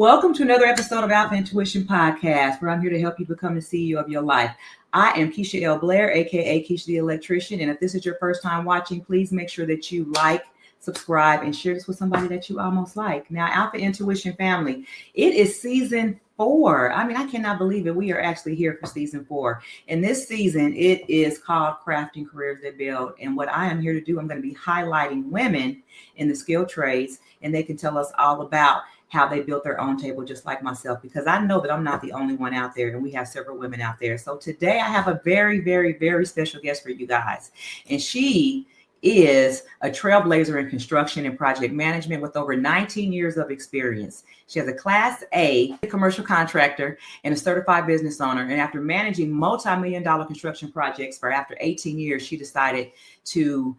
Welcome to another episode of Alpha Intuition Podcast, where I'm here to help you become the CEO of your life. I am Keisha L. Blair, aka Keisha the Electrician. And if this is your first time watching, please make sure that you like, subscribe, and share this with somebody that you almost like. Now, Alpha Intuition family, it is season 4. I mean, I cannot believe it. We are actually here for season 4. And this season, it is called Crafting Careers That Build. And what I am here to do, I'm going to be highlighting women in the skilled trades, and they can tell us all about how they built their own table, just like myself, because I know that I'm not the only one out there, and we have several women out there. So today I have a very, very, very special guest for you guys. And she is a trailblazer in construction and project management with over 19 years of experience. She has a Class A Commercial Contractor and a certified business owner. And after managing multi-million-dollar construction projects for after 18 years, she decided to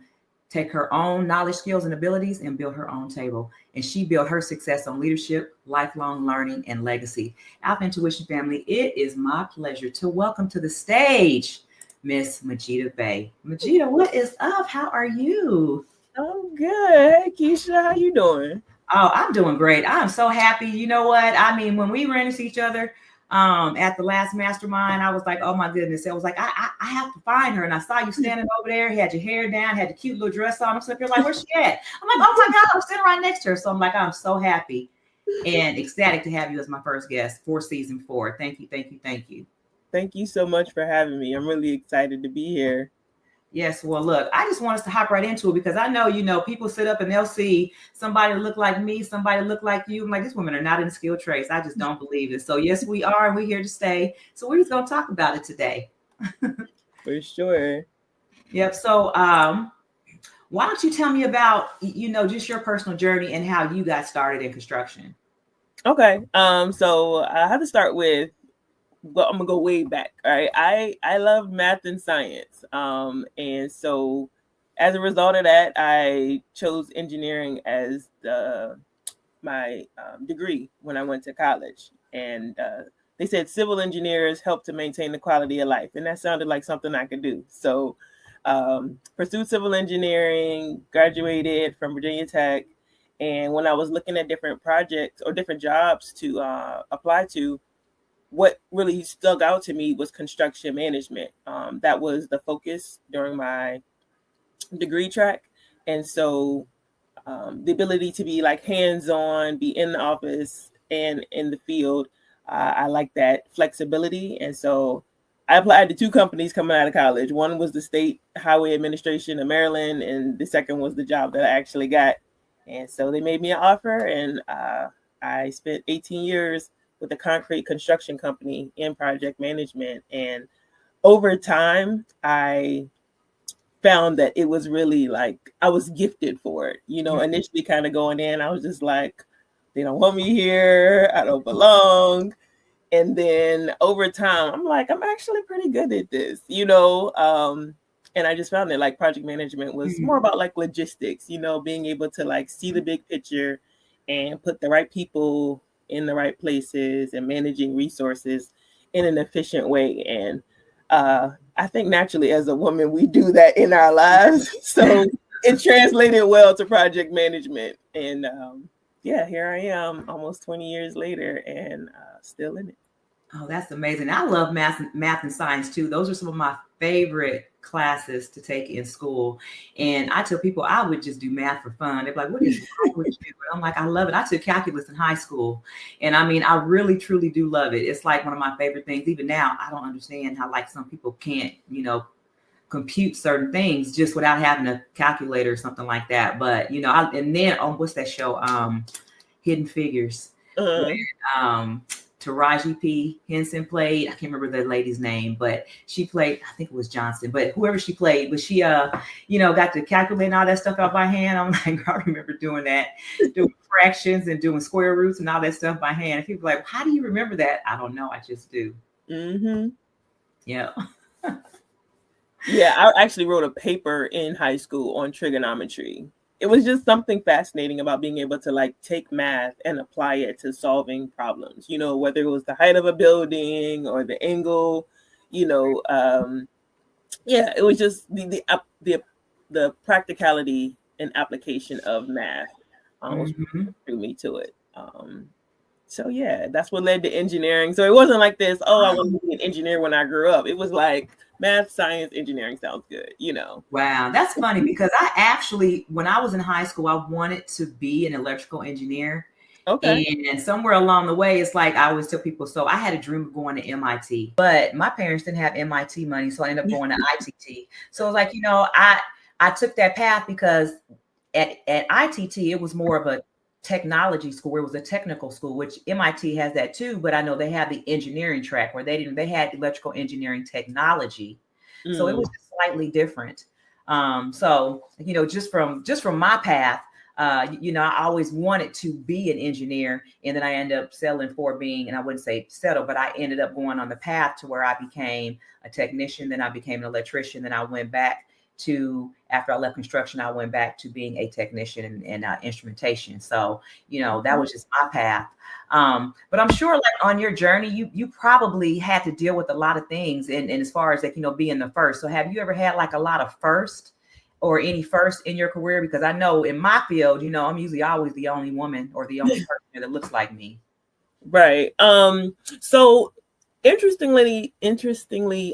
take her own knowledge, skills, and abilities and build her own table. And she built her success on leadership, lifelong learning, and legacy. Alpha Intuition family, it is my pleasure to welcome to the stage Miss Majeeda Bey. Majeeda, what is up? How are you? I'm good. Hey, Keisha, how you doing? Oh, I'm doing great. I'm so happy. You know what? I mean, when we ran into each other at the last mastermind, I was like, oh my goodness. I was like, I have to find her. And I saw you standing over there, had your hair down, had the cute little dress on. So you're like, where's she at? I'm like, oh my God, I'm sitting right next to her. So I'm like, I'm so happy and ecstatic to have you as my first guest for season 4. Thank you, thank you, thank you. Thank you so much for having me. I'm really excited to be here. Yes, well, look, I just want us to hop right into it because I know, people sit up and they'll see somebody look like me, somebody look like you. I'm like, these women are not in skilled trades. I just don't believe it. So yes, we are, and we're here to stay. So we're just going to talk about it today. For sure. Yep. So why don't you tell me about, just your personal journey and how you got started in construction? Okay. So I have to start with, well, I'm gonna go way back. All right. I love math and science. And so as a result of that, I chose engineering as my degree when I went to college. And they said civil engineers help to maintain the quality of life. And that sounded like something I could do. So pursued civil engineering, graduated from Virginia Tech. And when I was looking at different projects or different jobs to apply to, what really stuck out to me was construction management. That was the focus during my degree track. And so the ability to be like hands-on, be in the office and in the field, I like that flexibility. And so I applied to 2 companies coming out of college. One was the State Highway Administration of Maryland, and the second was the job that I actually got. And so they made me an offer, and I spent 18 years with a concrete construction company in project management. And over time, I found that it was really like, I was gifted for it. Initially kind of going in, I was just like, they don't want me here. I don't belong. And then over time, I'm like, I'm actually pretty good at this, and I just found that like project management was more about like logistics, being able to like see the big picture and put the right people in the right places and managing resources in an efficient way. And I think naturally as a woman, we do that in our lives. So it translated well to project management. And here I am almost 20 years later and still in it. Oh, that's amazing. I love math and science too. Those are some of my favorite classes to take in school. And I tell people I would just do math for fun. They're like, what is wrong with you? I'm like, I love it. I took calculus in high school. And I mean, I really, truly do love it. It's like one of my favorite things. Even now, I don't understand how like some people can't, compute certain things just without having a calculator or something like that. But, and then on what's that show? Hidden Figures. When, Taraji P. Henson played, I can't remember the lady's name, but she played, I think it was Johnson, but whoever she played, but she, got to calculate all that stuff out by hand. I'm like, I remember doing that, doing fractions and doing square roots and all that stuff by hand. And people are like, how do you remember that? I don't know. I just do. Mm-hmm. Yeah. Yeah, I actually wrote a paper in high school on trigonometry. It was just something fascinating about being able to like take math and apply it to solving problems, whether it was the height of a building or the angle, it was just the practicality and application of math drew me to it. So yeah, that's what led to engineering. So it wasn't like this, oh, I wanted to be an engineer when I grew up. It was like math, science, engineering sounds good, you know. Wow, that's funny because I actually, when I was in high school, I wanted to be an electrical engineer. Okay. And somewhere along the way, it's like I always tell people, so I had a dream of going to MIT, but my parents didn't have MIT money. So I ended up going to ITT. So it was like, I took that path because at ITT, it was more of a technology school. It was a technical school, which MIT has that too. But I know they have the engineering track where they had electrical engineering technology. So it was just slightly different. So, just from my path, I always wanted to be an engineer, and then I ended up settling for being, and I wouldn't say settle, but I ended up going on the path to where I became a technician. Then I became an electrician. Then I went back after I left construction, I went back to being a technician and instrumentation. So, that was just my path. But I'm sure like on your journey, you probably had to deal with a lot of things. And as far as like, being the first. So have you ever had like a lot of first or any first in your career? Because I know in my field, I'm usually always the only woman or the only person that looks like me. Right. So interestingly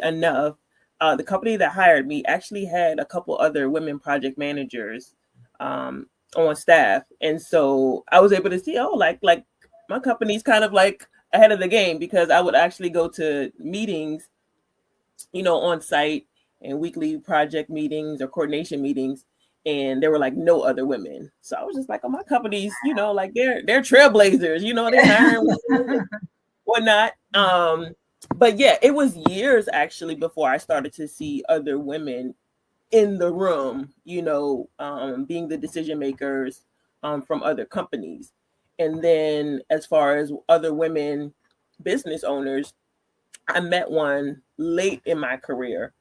enough, the company that hired me actually had a couple other women project managers on staff. And so I was able to see, like my company's kind of like ahead of the game, because I would actually go to meetings, on site and weekly project meetings or coordination meetings. And there were like no other women. So I was just like, oh, my company's, like they're trailblazers, they're hiring whatnot. But yeah, it was years actually before I started to see other women in the room, being the decision makers from other companies. And then as far as other women business owners, I met one late in my career,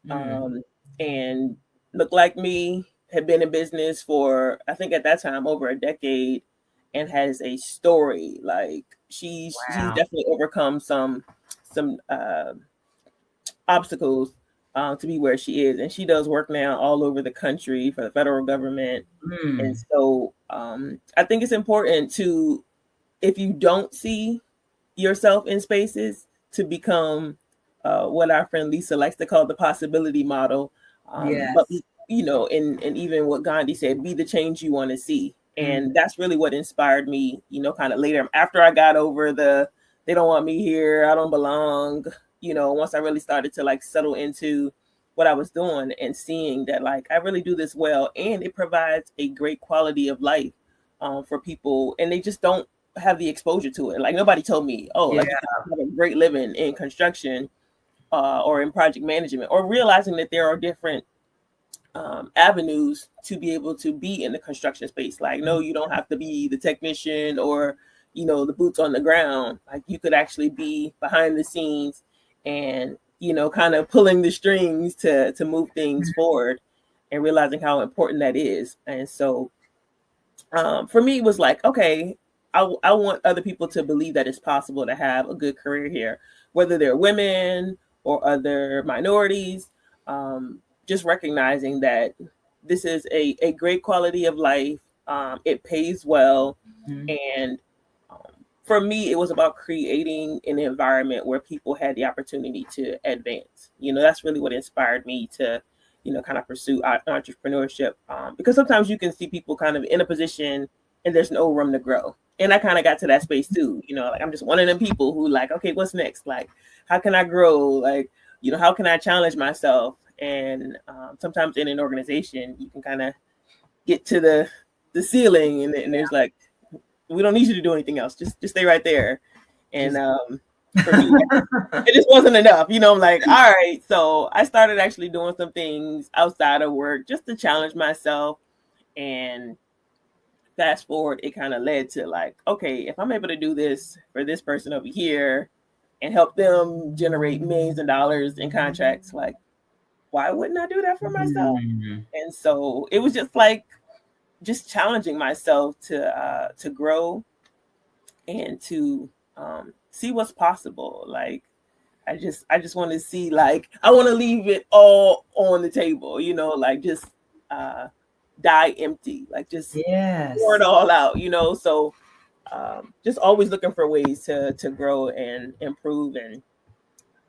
and looked like me, had been in business for, I think at that time, over a decade, and has a story. Like she's definitely overcome some obstacles to be where she is. And she does work now all over the country for the federal government. And so I think it's important to, if you don't see yourself in spaces, to become what our friend Lisa likes to call the possibility model. Yes. But, and even what Gandhi said, be the change you want to see. And that's really what inspired me, kind of later, after I got over they don't want me here, I don't belong, once I really started to like settle into what I was doing and seeing that like I really do this well, and it provides a great quality of life for people, and they just don't have the exposure to it. Like nobody told me, like you have a great living in construction or in project management, or realizing that there are different avenues to be able to be in the construction space. Like, no, you don't have to be the technician or, the boots on the ground. Like you could actually be behind the scenes and, kind of pulling the strings to move things forward, and realizing how important that is. And so for me, it was like, okay, I want other people to believe that it's possible to have a good career here, whether they're women or other minorities. Just recognizing that this is a great quality of life. It pays well. And for me, it was about creating an environment where people had the opportunity to advance. That's really what inspired me to, kind of pursue entrepreneurship. Because sometimes you can see people kind of in a position and there's no room to grow. And I kind of got to that space too. Like I'm just one of them people who like, okay, what's next? Like, how can I grow? Like, how can I challenge myself? And sometimes in an organization, you can kind of get to the ceiling, and there's like, we don't need you to do anything else. Just stay right there. And for me, it just wasn't enough. I'm like, all right. So I started actually doing some things outside of work just to challenge myself. And fast forward, it kind of led to like, okay, if I'm able to do this for this person over here and help them generate millions of dollars in contracts, like, why wouldn't I do that for myself? And so it was just like, just challenging myself to grow and to see what's possible. Like, I just want to see, like, I want to leave it all on the table, like just die empty, like just pour it all out, So just always looking for ways to grow and improve and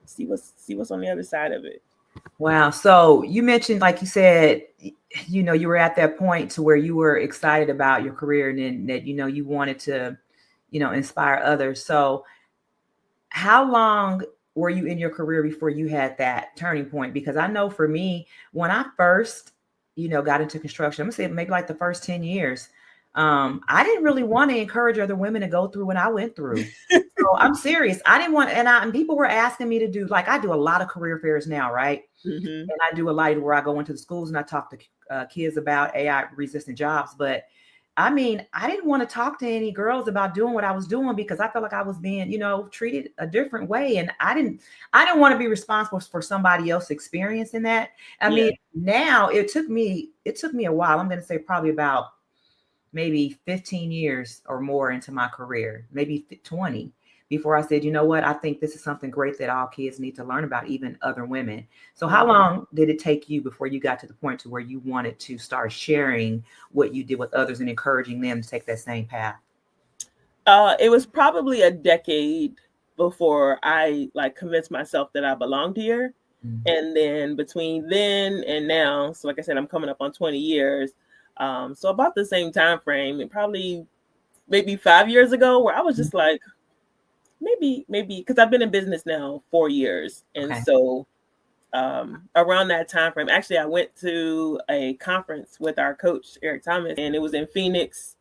see what's on the other side of it. Wow. So you mentioned, like you said, you were at that point to where you were excited about your career and then that, you wanted to, inspire others. So how long were you in your career before you had that turning point? Because I know for me, when I first, got into construction, I'm gonna say maybe like the first 10 years, I didn't really want to encourage other women to go through what I went through. So I'm serious. I didn't want, and people were asking me to do, like, I do a lot of career fairs now, right? Mm-hmm. And I do a lot where I go into the schools and I talk to kids about AI resistant jobs. But I mean, I didn't want to talk to any girls about doing what I was doing because I felt like I was being, treated a different way. And I didn't want to be responsible for somebody else experiencing that. I mean, now it took me a while. I'm going to say probably about maybe 15 years or more into my career, maybe 20, before I said, you know what, I think this is something great that all kids need to learn about, even other women. So how long did it take you before you got to the point to where you wanted to start sharing what you did with others and encouraging them to take that same path? It was probably a decade before I convinced myself that I belonged here. Mm-hmm. And then between then and now, so like I said, I'm coming up on 20 years. So about the same time frame, and probably maybe 5 years ago, where I was just like, maybe, because I've been in business now 4 years. And so around that time frame, actually, I went to a conference with our coach, Eric Thomas, and it was in Phoenix.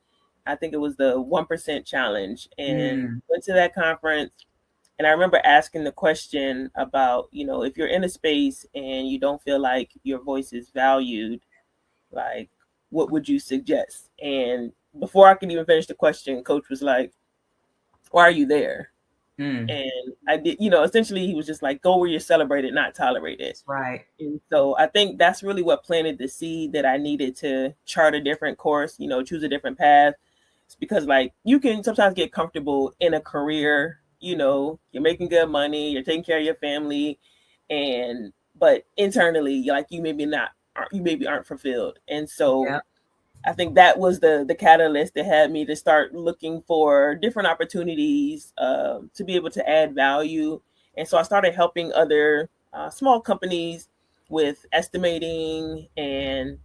I think it was the 1% challenge, and went to that conference. And I remember asking the question about, if you're in a space and you don't feel like your voice is valued, like, what would you suggest? And before I could even finish the question, coach was like, why are you there? And I did, essentially he was just like, go where you're celebrated, not tolerated. That's right. And so I think that's really what planted the seed that I needed to chart a different course, choose a different path. It's because you can sometimes get comfortable in a career, you're making good money, you're taking care of your family, but internally, you maybe aren't fulfilled. And so I think that was the catalyst that had me to start looking for different opportunities to be able to add value. And so I started helping other small companies with estimating. And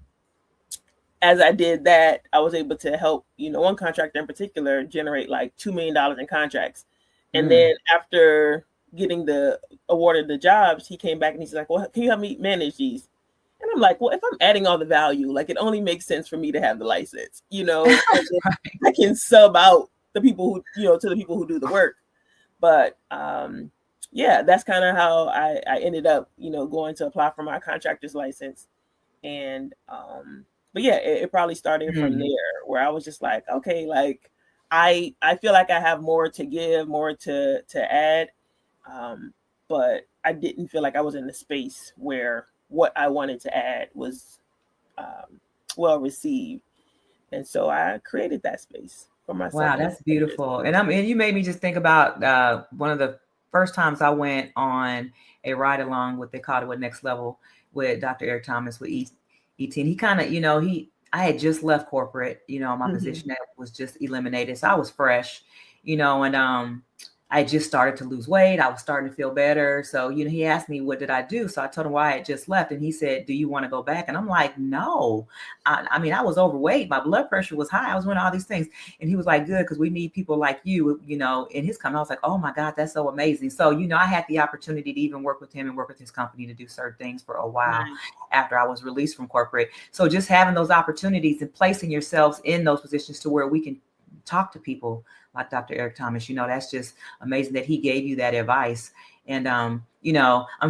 as I did that, I was able to help, one contractor in particular generate $2 million in contracts. And then after getting the awarded the jobs, he came back and he's like, well, can you help me manage these? And I'm like, well, if I'm adding all the value, it only makes sense for me to have the license, I can sub out the people who, to the people who do the work. But that's kind of how I ended up, going to apply for my contractor's license. And but it probably started from there, where I was just like, okay, I feel like I have more to give, more to add. But I didn't feel like I was in the space where what I wanted to add was well received. And so I created that space for myself. Wow, that's beautiful. And you made me just think about one of the first times I went on a ride along what they called it with Next Level with Dr. Eric Thomas with ET. And he kind of, I had just left corporate, my position that was just eliminated. So I was fresh, and I just started to lose weight. I was starting to feel better. So, he asked me, what did I do? So I told him why I had just left. And he said, do you want to go back? And I'm like, no. I mean, I was overweight. My blood pressure was high. I was doing all these things. And he was like, good, because we need people like you, in his company. I was like, oh my God, that's so amazing. So, I had the opportunity to even work with him and work with his company to do certain things for a while after I was released from corporate. So just having those opportunities and placing yourselves in those positions to where we can talk to people like Dr. Eric Thomas, that's just amazing that he gave you that advice. And, I'm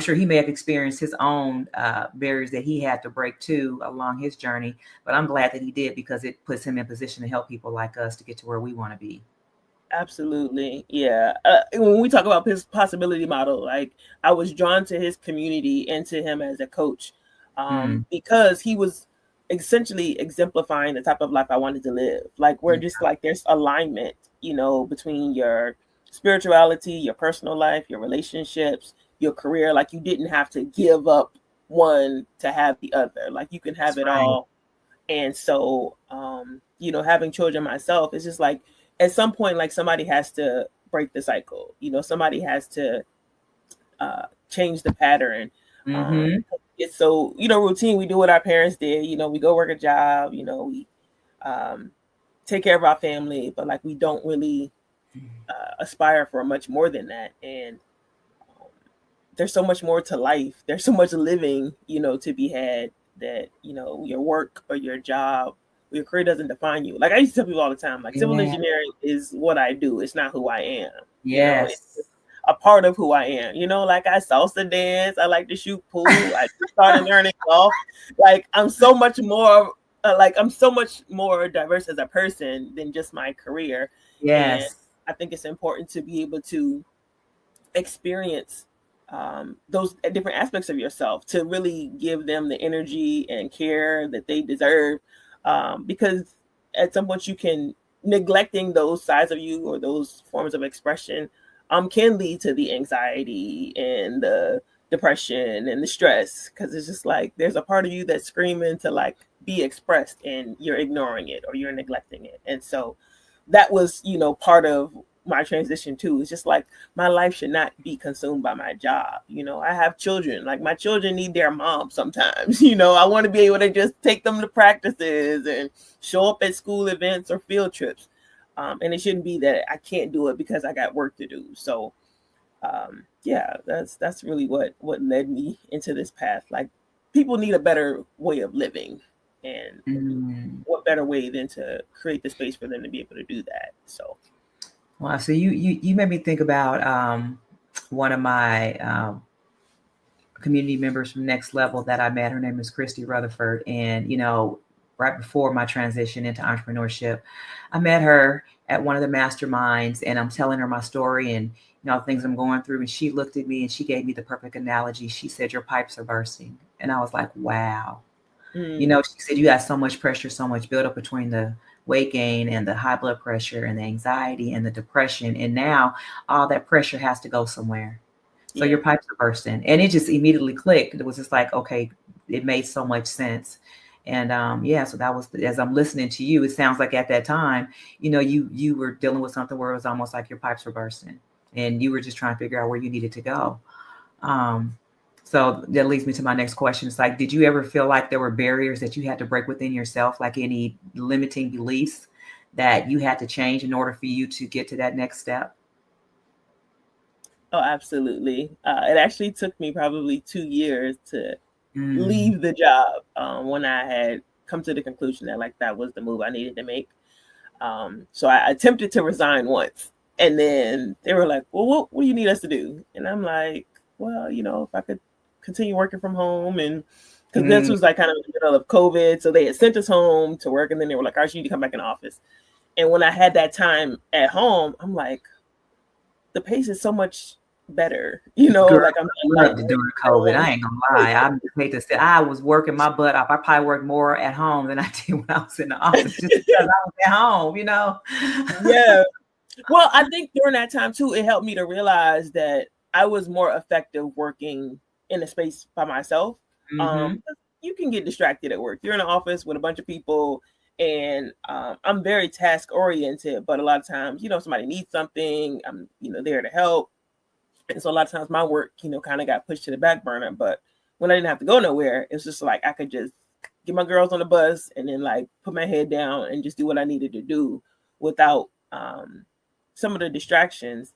sure he may have experienced his own barriers that he had to break too along his journey, but I'm glad that he did, because it puts him in position to help people like us to get to where we want to be. Absolutely. Yeah. When we talk about his possibility model, I was drawn to his community and to him as a coach because he was essentially exemplifying the type of life I wanted to live. We're just there's alignment, between your spirituality, your personal life, your relationships, your career. You didn't have to give up one to have the other. You can have it all. And so, having children myself, it's just at some point, like somebody has to break the cycle. Somebody has to change the pattern. Mm-hmm. It's so, routine. We do what our parents did. We go work a job. We take care of our family, but like we don't really aspire for much more than that. And there's so much more to life. There's so much living, to be had, that, your work or your job, your career doesn't define you. Like I used to tell people all the time, like civil engineering is what I do. It's not who I am. Yes. It's a part of who I am. Like I salsa dance. I like to shoot pool. I started learning golf. Like I'm so much more diverse as a person than just my career. Yes. And I think it's important to be able to experience those different aspects of yourself, to really give them the energy and care that they deserve, because at some point neglecting those sides of you or those forms of expression can lead to the anxiety and the depression and the stress, because it's just like there's a part of you that's screaming to like be expressed and you're ignoring it or you're neglecting it. And so that was part of my transition too. It's just like my life should not be consumed by my job. I have children. Like my children need their mom sometimes. I want to be able to just take them to practices and show up at school events or field trips. And it shouldn't be that I can't do it because I got work to do. So that's really what led me into this path. Like people need a better way of living, and what better way than to create the space for them to be able to do that. So wow, so you made me think about one of my community members from Next Level that I met. Her name is Christy Rutherford, and right before my transition into entrepreneurship, I met her at one of the masterminds, and I'm telling her my story and things I'm going through, and she looked at me and she gave me the perfect analogy. She said, "Your pipes are bursting," and I was like, "Wow." She said, "You got so much pressure, so much buildup between the weight gain and the high blood pressure and the anxiety and the depression. And now all that pressure has to go somewhere. So your pipes are bursting." And it just immediately clicked. It was just like, okay, it made so much sense. And so that was, as I'm listening to you, it sounds like at that time, you were dealing with something where it was almost like your pipes were bursting and you were just trying to figure out where you needed to go. So that leads me to my next question. It's like, did you ever feel like there were barriers that you had to break within yourself, like any limiting beliefs that you had to change in order for you to get to that next step? Oh, absolutely. It actually took me probably 2 years to leave the job when I had come to the conclusion that like that was the move I needed to make. So I attempted to resign once, and then they were like, "Well, what do you need us to do?" And I'm like, "Well, if I could continue working from home," and because this was like kind of in the middle of COVID, so they had sent us home to work, and then they were like, "All right, you need to come back in the office." And when I had that time at home, I'm like, the pace is so much better, Girl, like I'm loved it during COVID. I ain't gonna lie. I hate to say I was working my butt off. I probably worked more at home than I did when I was in the office, just because I was at home, Yeah. Well, I think during that time too, it helped me to realize that I was more effective working in a space by myself. You can get distracted at work. You're in an office with a bunch of people, and I'm very task oriented, but a lot of times, somebody needs something, I'm, there to help. And so a lot of times my work, kind of got pushed to the back burner. But when I didn't have to go nowhere, it's just like I could just get my girls on the bus and then like put my head down and just do what I needed to do without some of the distractions.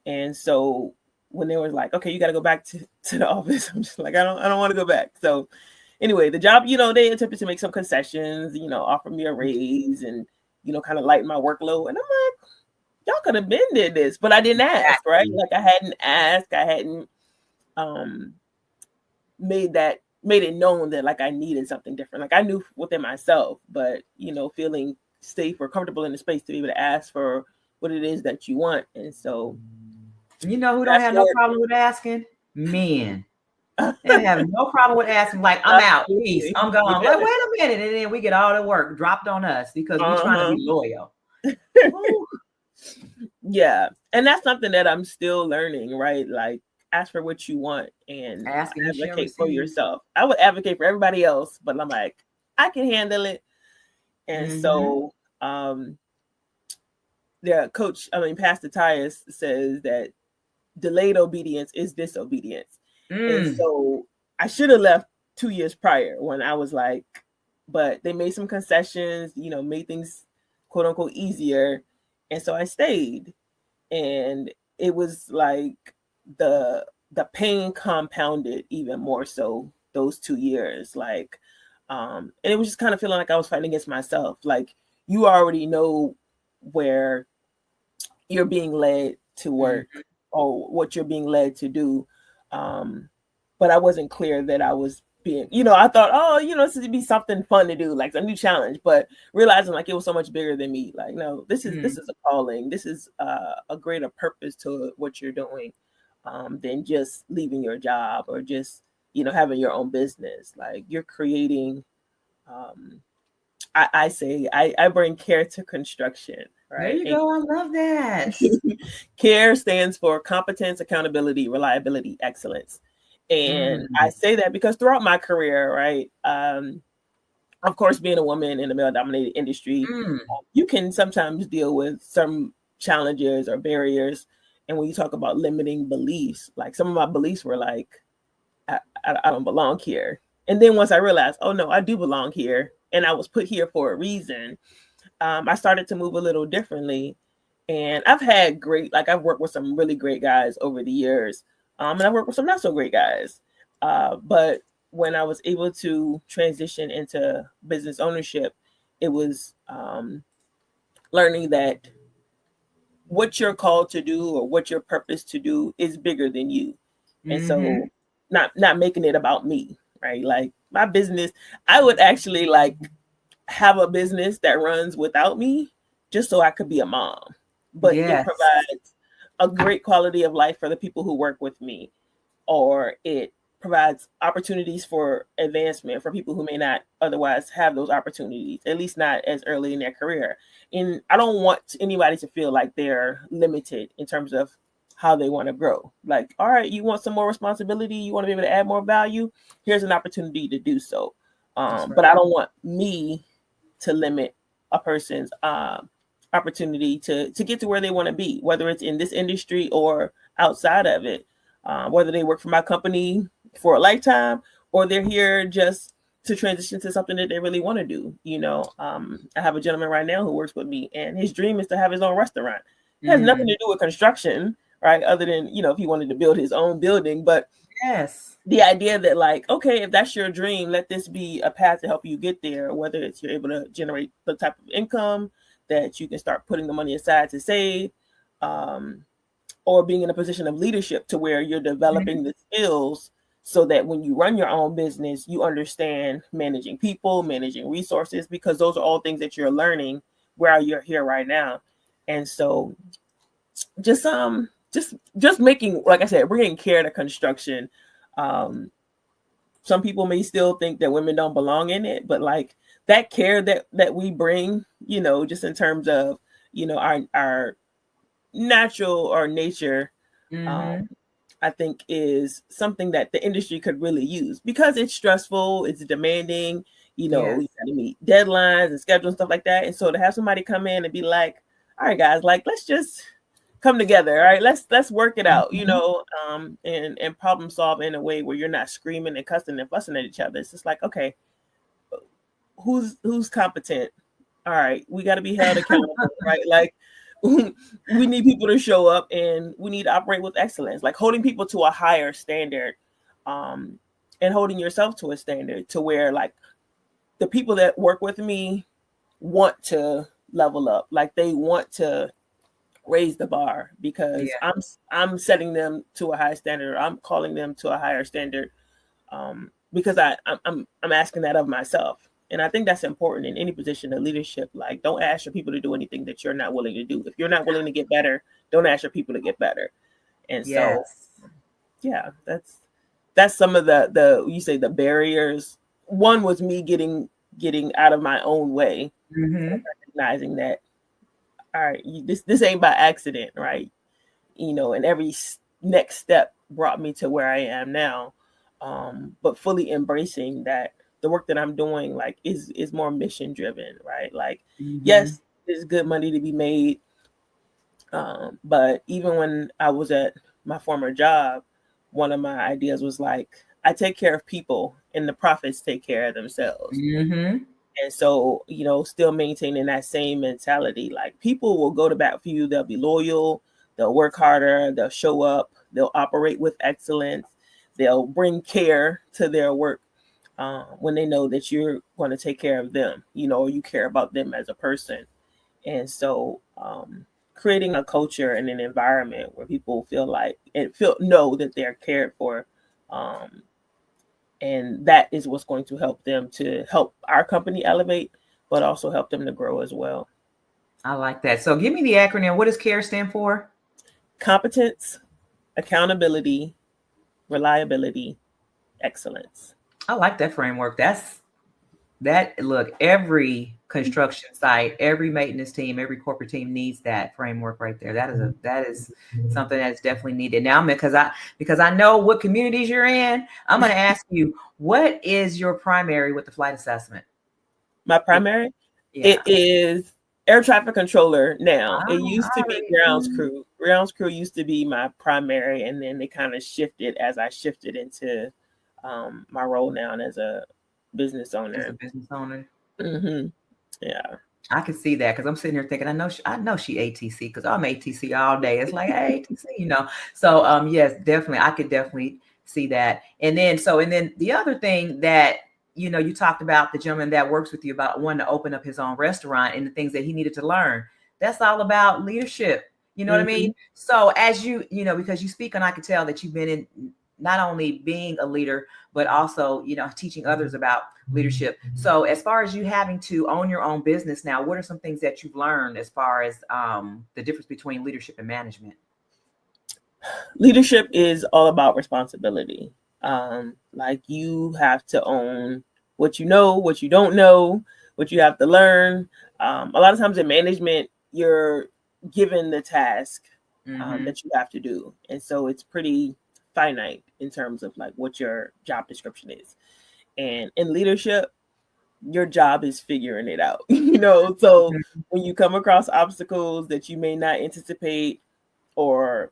And so when they were like, "Okay, you got to go back to the office," I'm just like, I don't want to go back. So anyway, the job, they attempted to make some concessions, offer me a raise and, kind of lighten my workload. And I'm like, y'all could have been did this, but I didn't ask, right? Like I hadn't asked, I hadn't made it known that like I needed something different. Like I knew within myself, but feeling safe or comfortable in the space to be able to ask for what it is that you want. And so who don't have no problem with asking? Men. They have no problem with asking, like, "I'm out, peace, I'm gone." Like, wait a minute, and then we get all the work dropped on us because we're trying to be loyal. Yeah, and that's something that I'm still learning, right? Like, ask for what you want and advocate for yourself. I would advocate for everybody else, but I'm like, I can handle it. And so Pastor Tyus says that delayed obedience is disobedience. And so I should have left 2 years prior when I was like, but they made some concessions, made things quote unquote easier. And so I stayed. And it was like the pain compounded even more so those 2 years. Like, and it was just kind of feeling like I was fighting against myself. Like, you already know where you're being led to work or what you're being led to do. But I wasn't clear that I was being, I thought, this would be something fun to do, like a new challenge, but realizing like it was so much bigger than me. Like, no, this is a calling. This is a greater purpose to what you're doing than just leaving your job or just, having your own business. Like, you're creating, I say, I bring care to construction. Right? There you go. I love that. CARE stands for competence, accountability, reliability, excellence. And I say that because throughout my career, right, of course, being a woman in a male-dominated industry, you can sometimes deal with some challenges or barriers. And when you talk about limiting beliefs, like some of my beliefs were like, I don't belong here. And then once I realized, oh no, I do belong here, and I was put here for a reason, I started to move a little differently. And I've worked with some really great guys over the years. And I've worked with some not so great guys. But when I was able to transition into business ownership, it was learning that what you're called to do or what your purpose to do is bigger than you. And so not making it about me, right? Like, my business, I would actually like have a business that runs without me just so I could be a mom. But it provides a great quality of life for the people who work with me, or it provides opportunities for advancement for people who may not otherwise have those opportunities, at least not as early in their career. And I don't want anybody to feel like they're limited in terms of how they want to grow. Like, all right, you want some more responsibility, you want to be able to add more value, here's an opportunity to do so. But I don't want me to limit a person's opportunity to get to where they want to be, whether it's in this industry or outside of it, whether they work for my company for a lifetime or they're here just to transition to something that they really want to do. I have a gentleman right now who works with me, and his dream is to have his own restaurant. It has nothing to do with construction, right? Other than, if he wanted to build his own building. But the idea that, like, okay, if that's your dream, let this be a path to help you get there, whether it's you're able to generate the type of income that you can start putting the money aside to save, or being in a position of leadership to where you're developing the skills so that when you run your own business, you understand managing people, managing resources, because those are all things that you're learning where you're here right now. And so just making, like I said, bringing care to construction. Some people may still think that women don't belong in it, but like that care that we bring, just in terms of, our natural or nature, I think is something that the industry could really use, because it's stressful, it's demanding, you got to meet deadlines and schedules and stuff like that. And so to have somebody come in and be like, all right, guys, like, let's just come together. All right, let's work it out, and problem solve in a way where you're not screaming and cussing and fussing at each other. It's just like, okay, who's competent? All right, we got to be held accountable, right? Like, we need people to show up, and we need to operate with excellence, like holding people to a higher standard, and holding yourself to a standard to where, like, the people that work with me want to level up, like they want to raise the bar, because I'm setting them to a high standard. I'm calling them to a higher standard, because I'm asking that of myself. And I think that's important in any position of leadership. Like, don't ask your people to do anything that you're not willing to do. If you're not willing to get better, don't ask your people to get better. And so, yeah, that's some of the you say the barriers. One was me getting out of my own way, recognizing that, all right, this ain't by accident, right? And every next step brought me to where I am now. But fully embracing that the work that I'm doing, like, is more mission driven, right? Like, yes, there's good money to be made, But even when I was at my former job, one of my ideas was like, I take care of people and the profits take care of themselves. Mm-hmm. And so, still maintaining that same mentality, like people will go to bat for you. They'll be loyal. They'll work harder. They'll show up. They'll operate with excellence. They'll bring care to their work when they know that you're going to take care of them, or you care about them as a person. And so, creating a culture and an environment where people feel like and know that they're cared for, and that is what's going to help our company elevate, but also help them to grow as well. I like that. So give me the acronym. What does CARE stand for? Competence, accountability, reliability, excellence. I like that framework. Look, every construction site, every maintenance team, every corporate team needs that framework right there. That is something that's definitely needed. Now, because I know what communities you're in, I'm going to ask you, what is your primary with the flight assessment? My primary? Yeah. It is air traffic controller now. It used to be grounds crew. Grounds crew used to be my primary, and then they kind of shifted as I shifted into my role now as a business owner. As a business owner. Mm-hmm. Yeah. I can see that because I'm sitting here thinking, I know she ATC because I'm ATC all day. It's like, hey, ATC, So yes, definitely, I could definitely see that. And then the other thing that you talked about the gentleman that works with you about wanting to open up his own restaurant and the things that he needed to learn. That's all about leadership. You know what I mean? So as because you speak and I can tell that you've been in not only being a leader, but also, teaching others about leadership. So as far as you having to own your own business now, what are some things that you've learned as far as the difference between leadership and management? Leadership is all about responsibility. Like you have to own what you know, what you don't know, what you have to learn. A lot of times in management, you're given the task that you have to do. And so it's pretty finite in terms of like what your job description is. And in leadership, your job is figuring it out, So when you come across obstacles that you may not anticipate, or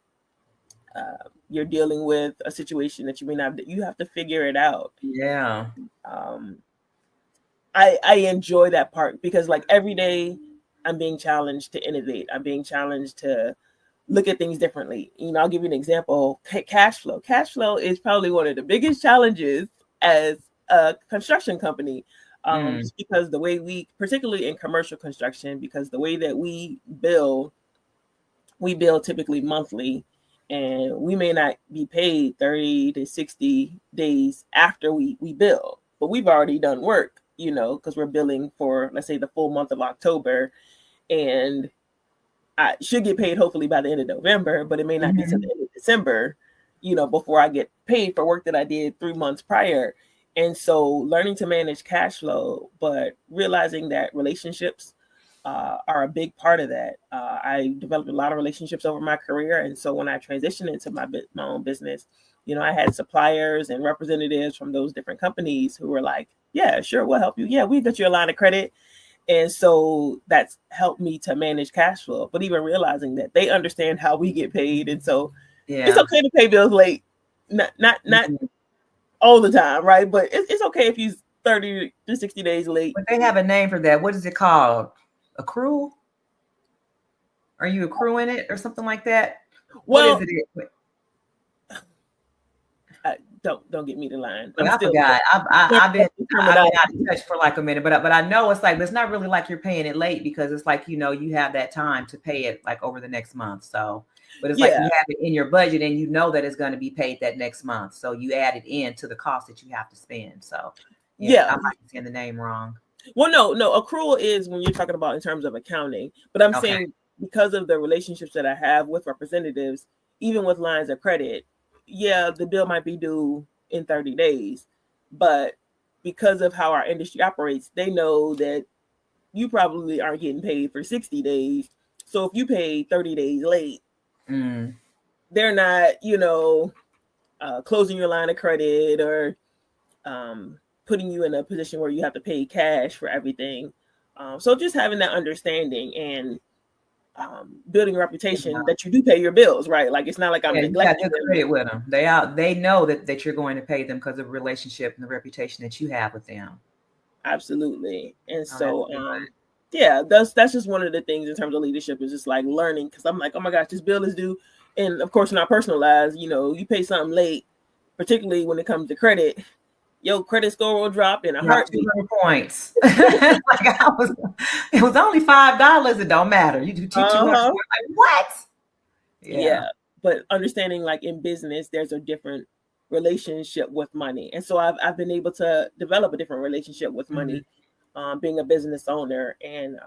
you're dealing with a situation that you may not, you have to figure it out. Yeah. I enjoy that part because like every day I'm being challenged to innovate. I'm being challenged to look at things differently. I'll give you an example. Cash flow. Cash flow is probably one of the biggest challenges as a construction company. Just because the way we, particularly in commercial construction, because the way that we bill typically monthly, and we may not be paid 30 to 60 days after we bill, but we've already done work, because we're billing for, let's say, the full month of October, and I should get paid hopefully by the end of November, but it may not be till the end of December, before I get paid for work that I did 3 months prior. And so learning to manage cash flow, but realizing that relationships are a big part of that. I developed a lot of relationships over my career. And so when I transitioned into my own business, I had suppliers and representatives from those different companies who were like, yeah, sure, we'll help you. Yeah, we got you a line of credit. And so that's helped me to manage cash flow. But even realizing that they understand how we get paid. And so it's okay to pay bills late. Not all the time, right? But it's okay if he's 30 to 60 days late. But they have a name for that. What is it called? Accrual? Are you accruing it or something like that? Well, what is it? Don't get me the line. I forgot. I've been out of touch for like a minute, but I know it's like, it's not really like you're paying it late because it's like, you have that time to pay it like over the next month. So, but it's like you have it in your budget and you know that it's going to be paid that next month. So you add it in to the cost that you have to spend. So I might be saying the name wrong. Well, no, accrual is when you're talking about in terms of accounting, but I'm saying because of the relationships that I have with representatives, even with lines of credit, the bill might be due in 30 days, but because of how our industry operates, they know that you probably aren't getting paid for 60 days. So if you pay 30 days late, they're not, closing your line of credit or putting you in a position where you have to pay cash for everything. So just having that understanding and building a reputation that you do pay your bills, right? Like, it's not like I'm neglecting you got good credit with them. They know that you're going to pay them because of the relationship and the reputation that you have with them. Absolutely. And so, yeah, that's just one of the things in terms of leadership, is just like learning, because I'm like, oh my gosh, this bill is due. And of course, in our personal lives, you pay something late, particularly when it comes to credit, your credit score will drop in a heartbeat. 200 points. It was only $5. It don't matter. You do 200. Like, what? Yeah. But understanding, like, in business, there's a different relationship with money. And so I've been able to develop a different relationship with money, being a business owner. And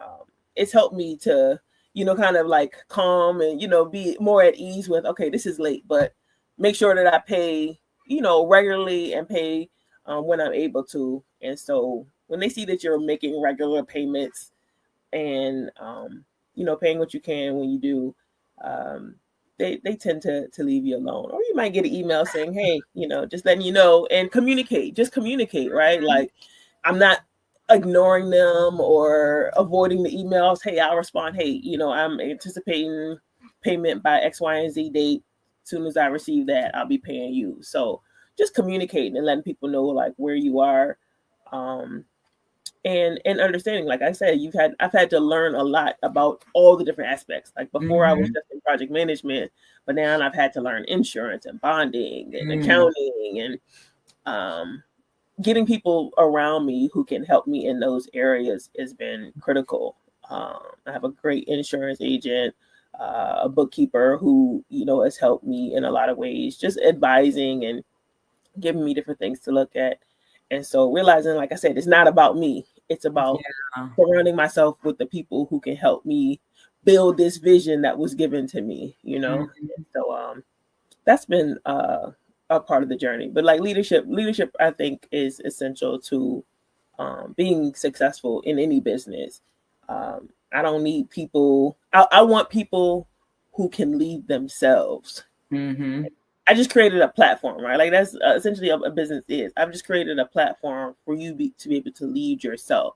it's helped me to, kind of like calm and, be more at ease with, okay, this is late, but make sure that I pay, regularly, and pay when I'm able to. And so when they see that you're making regular payments and, paying what you can when you do, they tend to leave you alone. Or you might get an email saying, hey, just letting you know, and just communicate, right? Like, I'm not ignoring them or avoiding the emails. Hey, I'll respond. Hey, I'm anticipating payment by X, Y, and Z date. As soon as I receive that, I'll be paying you. So just communicating and letting people know, like, where you are, and understanding. Like I said, I've had to learn a lot about all the different aspects. Like, before I was just in project management, but now I've had to learn insurance and bonding and accounting, and getting people around me who can help me in those areas has been critical. I have a great insurance agent, a bookkeeper who, has helped me in a lot of ways, just advising and giving me different things to look at. And so realizing, like I said, it's not about me. It's about surrounding myself with the people who can help me build this vision that was given to me, And so that's been a part of the journey. But like leadership, I think, is essential to being successful in any business. I don't need people. I want people who can lead themselves. I just created a platform, right? Like, that's essentially a business is. I've just created a platform for you to be able to lead yourself.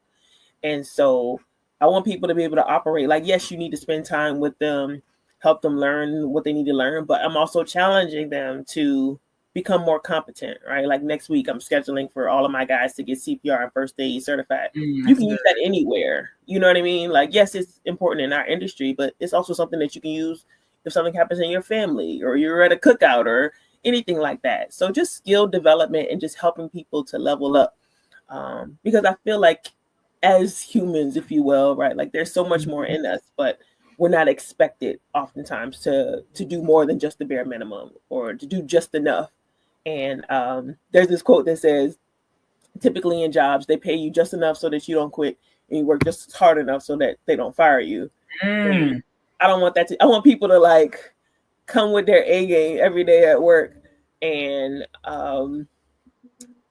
And so I want people to be able to operate. Like, yes, you need to spend time with them, help them learn what they need to learn, but I'm also challenging them to become more competent, right? Like, next week, I'm scheduling for all of my guys to get CPR and first aid certified. You can use that anywhere. You know what I mean? Like, yes, it's important in our industry, but it's also something that you can use if something happens in your family, or you're at a cookout, or anything like that. So just skill development and just helping people to level up. Because I feel like, as humans, if you will, right, like, there's so much more in us, but we're not expected oftentimes to do more than just the bare minimum, or to do just enough. And there's this quote that says, typically in jobs, they pay you just enough so that you don't quit, and you work just hard enough so that they don't fire you. I don't want that I want people to, like, come with their A game every day at work, and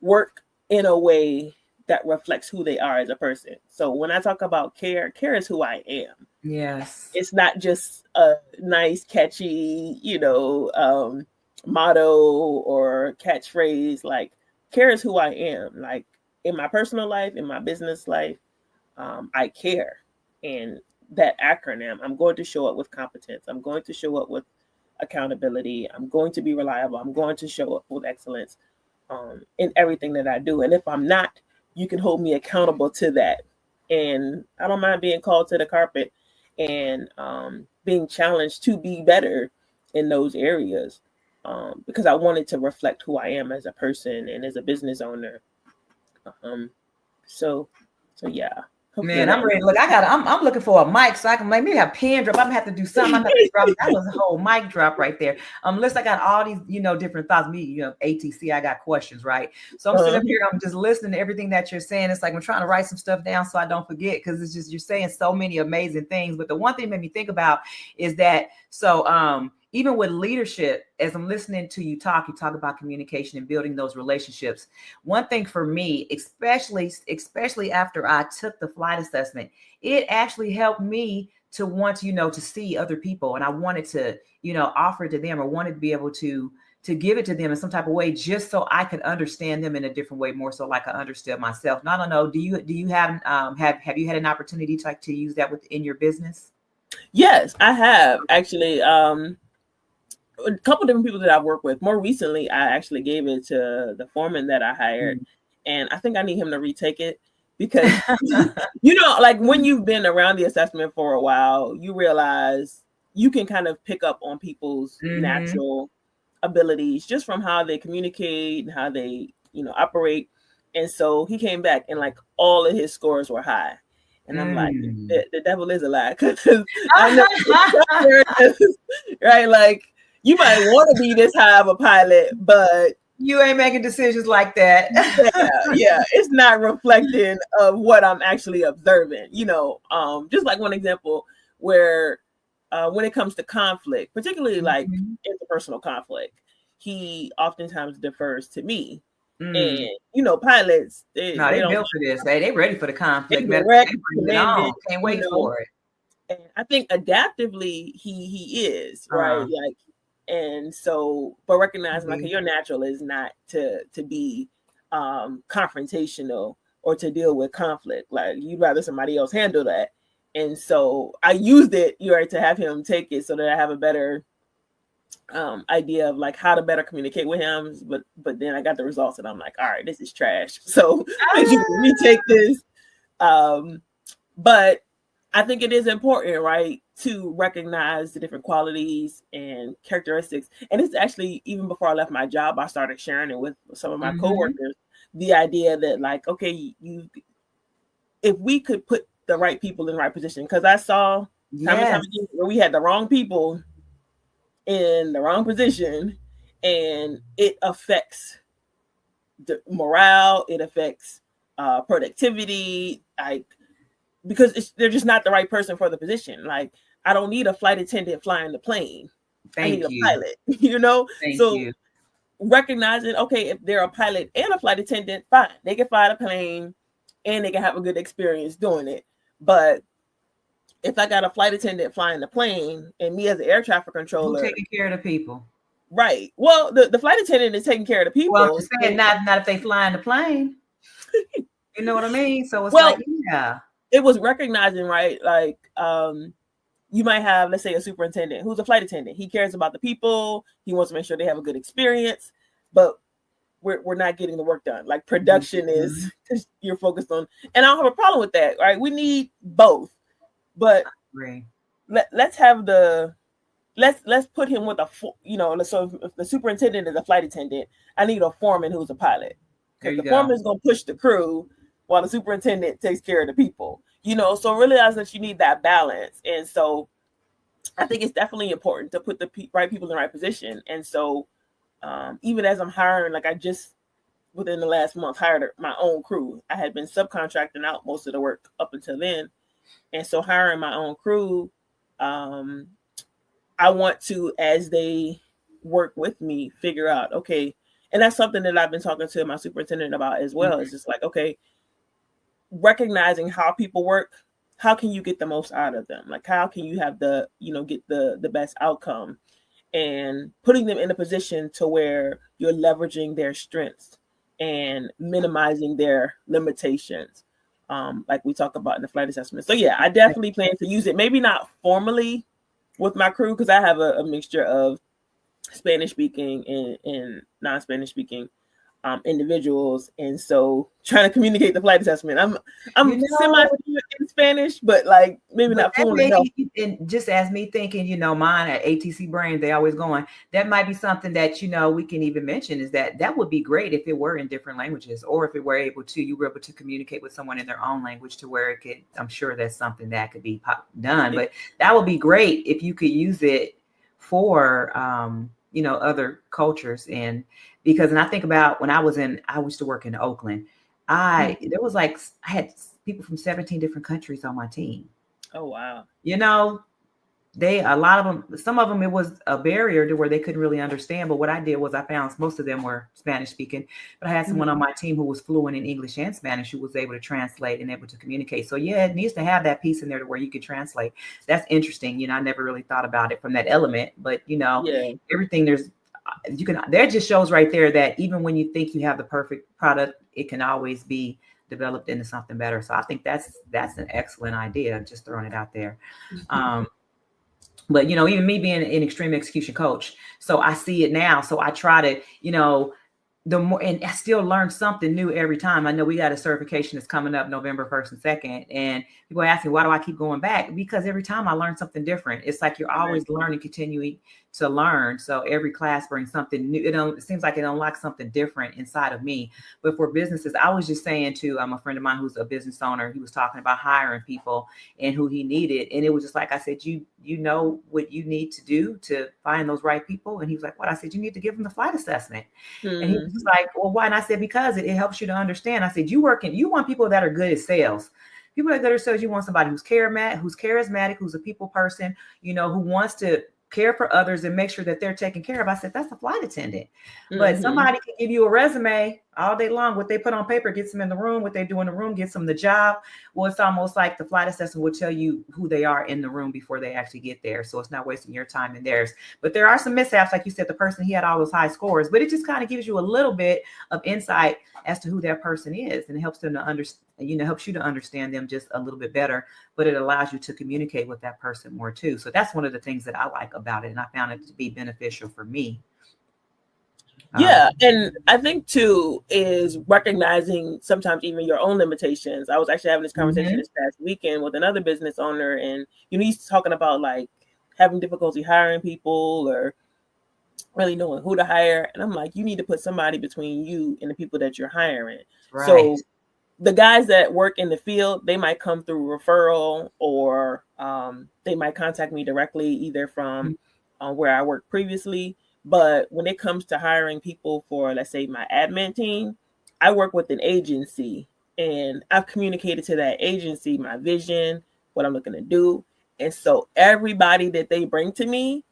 work in a way that reflects who they are as a person. So when I talk about care is who I am. Yes. It's not just a nice, catchy, motto or catchphrase. Like, care is who I am. Like, in my personal life, in my business life, I care. And that acronym, I'm going to show up with competence. I'm going to show up with accountability. I'm going to be reliable. I'm going to show up with excellence in everything that I do. And if I'm not, you can hold me accountable to that. And I don't mind being called to the carpet and being challenged to be better in those areas, because I wanted to reflect who I am as a person and as a business owner. So yeah. Man, I'm ready. Look, I'm looking for a mic so I can maybe have pen drop. I'm gonna have to do something. I'm gonna have to drop. That was a whole mic drop right there. Listen, I got all these, different thoughts. Me, ATC, I got questions, right? So I'm sitting up here, I'm just listening to everything that you're saying. It's like I'm trying to write some stuff down so I don't forget, because it's just, you're saying so many amazing things. But the one thing that made me think about is that, even with leadership, as I'm listening to you talk about communication and building those relationships. One thing for me, especially after I took the flight assessment, it actually helped me to want to, to see other people. And I wanted to, offer it to them, or wanted to be able to give it to them in some type of way, just so I could understand them in a different way, more so like I understood myself. Now, I don't know. Do you have you had an opportunity to use that within your business? Yes, I have actually. A couple different people that I've worked with. More recently, I actually gave it to the foreman that I hired, and I think I need him to retake it because like when you've been around the assessment for a while, you realize you can kind of pick up on people's natural abilities just from how they communicate and how they operate. And so he came back and like all of his scores were high. And I'm like, the devil is a lie, because I know right, like you might want to be this high of a pilot, but you ain't making decisions like that. yeah, it's not reflecting of what I'm actually observing. Just like one example where when it comes to conflict, particularly like interpersonal conflict, he oftentimes defers to me. And pilots, they built for this. They ready for the conflict. Can't wait for it. And I think adaptively he is right, like, and so, but recognizing like your natural is not to be confrontational or to deal with conflict. Like you'd rather somebody else handle that. And so I used it, to have him take it so that I have a better idea of like how to better communicate with him. But then I got the results and I'm like, all right, this is trash. So you can retake this. But I think it is important, right, to recognize the different qualities and characteristics. And it's actually, even before I left my job, I started sharing it with some of my coworkers, the idea that like, okay, if we could put the right people in the right position, because I saw time and time again where we had the wrong people in the wrong position, and it affects the morale, it affects productivity, like, because they're just not the right person for the position. Like, I don't need a flight attendant flying the plane. I need a pilot, so recognizing, okay, if they're a pilot and a flight attendant, fine, they can fly the plane and they can have a good experience doing it. But if I got a flight attendant flying the plane and me as an air traffic controller, who's taking care of the people? Right. Well, the flight attendant is taking care of the people. Well, I'm saying not if they fly in the plane. You know what I mean? So it's it was recognizing, right? Like, you might have, let's say, a superintendent who's a flight attendant. He cares about the people. He wants to make sure they have a good experience, but we're not getting the work done. Like production is, you're focused on, and I don't have a problem with that, right? We need both, but let's have let's put him with so if the superintendent is a flight attendant, I need a foreman who's a pilot. Because the foreman is going to push the crew while the superintendent takes care of the people. So realize that you need that balance. And so I think it's definitely important to put the right people in the right position. And so even as I'm hiring, like I just within the last month hired my own crew. I had been subcontracting out most of the work up until then. And so hiring my own crew, I want to, as they work with me, figure out, okay, and that's something that I've been talking to my superintendent about as well. It's just like, okay, recognizing how people work, how can you get the most out of them? Like, how can you have get the best outcome, and putting them in a position to where you're leveraging their strengths and minimizing their limitations. Like we talk about in the flight assessment. So yeah, I definitely plan to use it. Maybe not formally with my crew, because I have a mixture of Spanish speaking and non-Spanish speaking individuals, and so trying to communicate the flight assessment. I'm semi-fluent in Spanish, but like maybe not fluent enough. And just as me thinking, mine at ATC Brains, they always going. That might be something that we can even mention, is that would be great if it were in different languages, or if it were you were able to communicate with someone in their own language to where it could. I'm sure that's something that could be done, but that would be great if you could use it for other cultures. And I think about when I used to work in Oakland, I had people from 17 different countries on my team. Oh, wow. A lot of them, some of them, it was a barrier to where they couldn't really understand. But what I did was I found most of them were Spanish speaking, but I had someone on my team who was fluent in English and Spanish, who was able to translate and able to communicate. So yeah, it needs to have that piece in there to where you can translate. That's interesting. I never really thought about it from that element, but everything there just shows right there that even when you think you have the perfect product, it can always be developed into something better. So I think that's an excellent idea. Just throwing it out there. But, even me being an extreme execution coach, so I see it now. So I try to, the more, and I still learn something new every time. I know we got a certification that's coming up November 1st and 2nd. And people ask me, why do I keep going back? Because every time I learn something different. It's like you're always learning, continuing to learn. So every class brings something new. It seems like it unlocks something different inside of me. But for businesses, I was just saying to a friend of mine who's a business owner, he was talking about hiring people and who he needed. And it was just like, I said, you know what you need to do to find those right people. And he was like, what? I said, you need to give them the flight assessment. And he was like, well, why? And I said, because it helps you to understand. I said, you want people that are good at sales. People that are good at sales, you want somebody who's charismatic, who's a people person, who wants to care for others and make sure that they're taken care of. I said, that's a flight attendant. But somebody can give you a resume all day long. What they put on paper gets them in the room. What they do in the room gets them the job. Well, it's almost like the flight assessment will tell you who they are in the room before they actually get there. So it's not wasting your time and theirs. But there are some mishaps. Like you said, the person, he had all those high scores, but it just kind of gives you a little bit of insight as to who that person is. And it helps them to understand, helps you to understand them just a little bit better, but it allows you to communicate with that person more too. So that's one of the things that I like about it. And I found it to be beneficial for me. Yeah. And I think too is recognizing sometimes even your own limitations. I was actually having this conversation this past weekend with another business owner, and he's talking about like having difficulty hiring people or really knowing who to hire. And I'm like, you need to put somebody between you and the people that you're hiring. Right. So the guys that work in the field, they might come through referral, or they might contact me directly either from where I worked previously. But when it comes to hiring people for, let's say, my admin team, I work with an agency, and I've communicated to that agency my vision, what I'm looking to do. And so everybody that they bring to me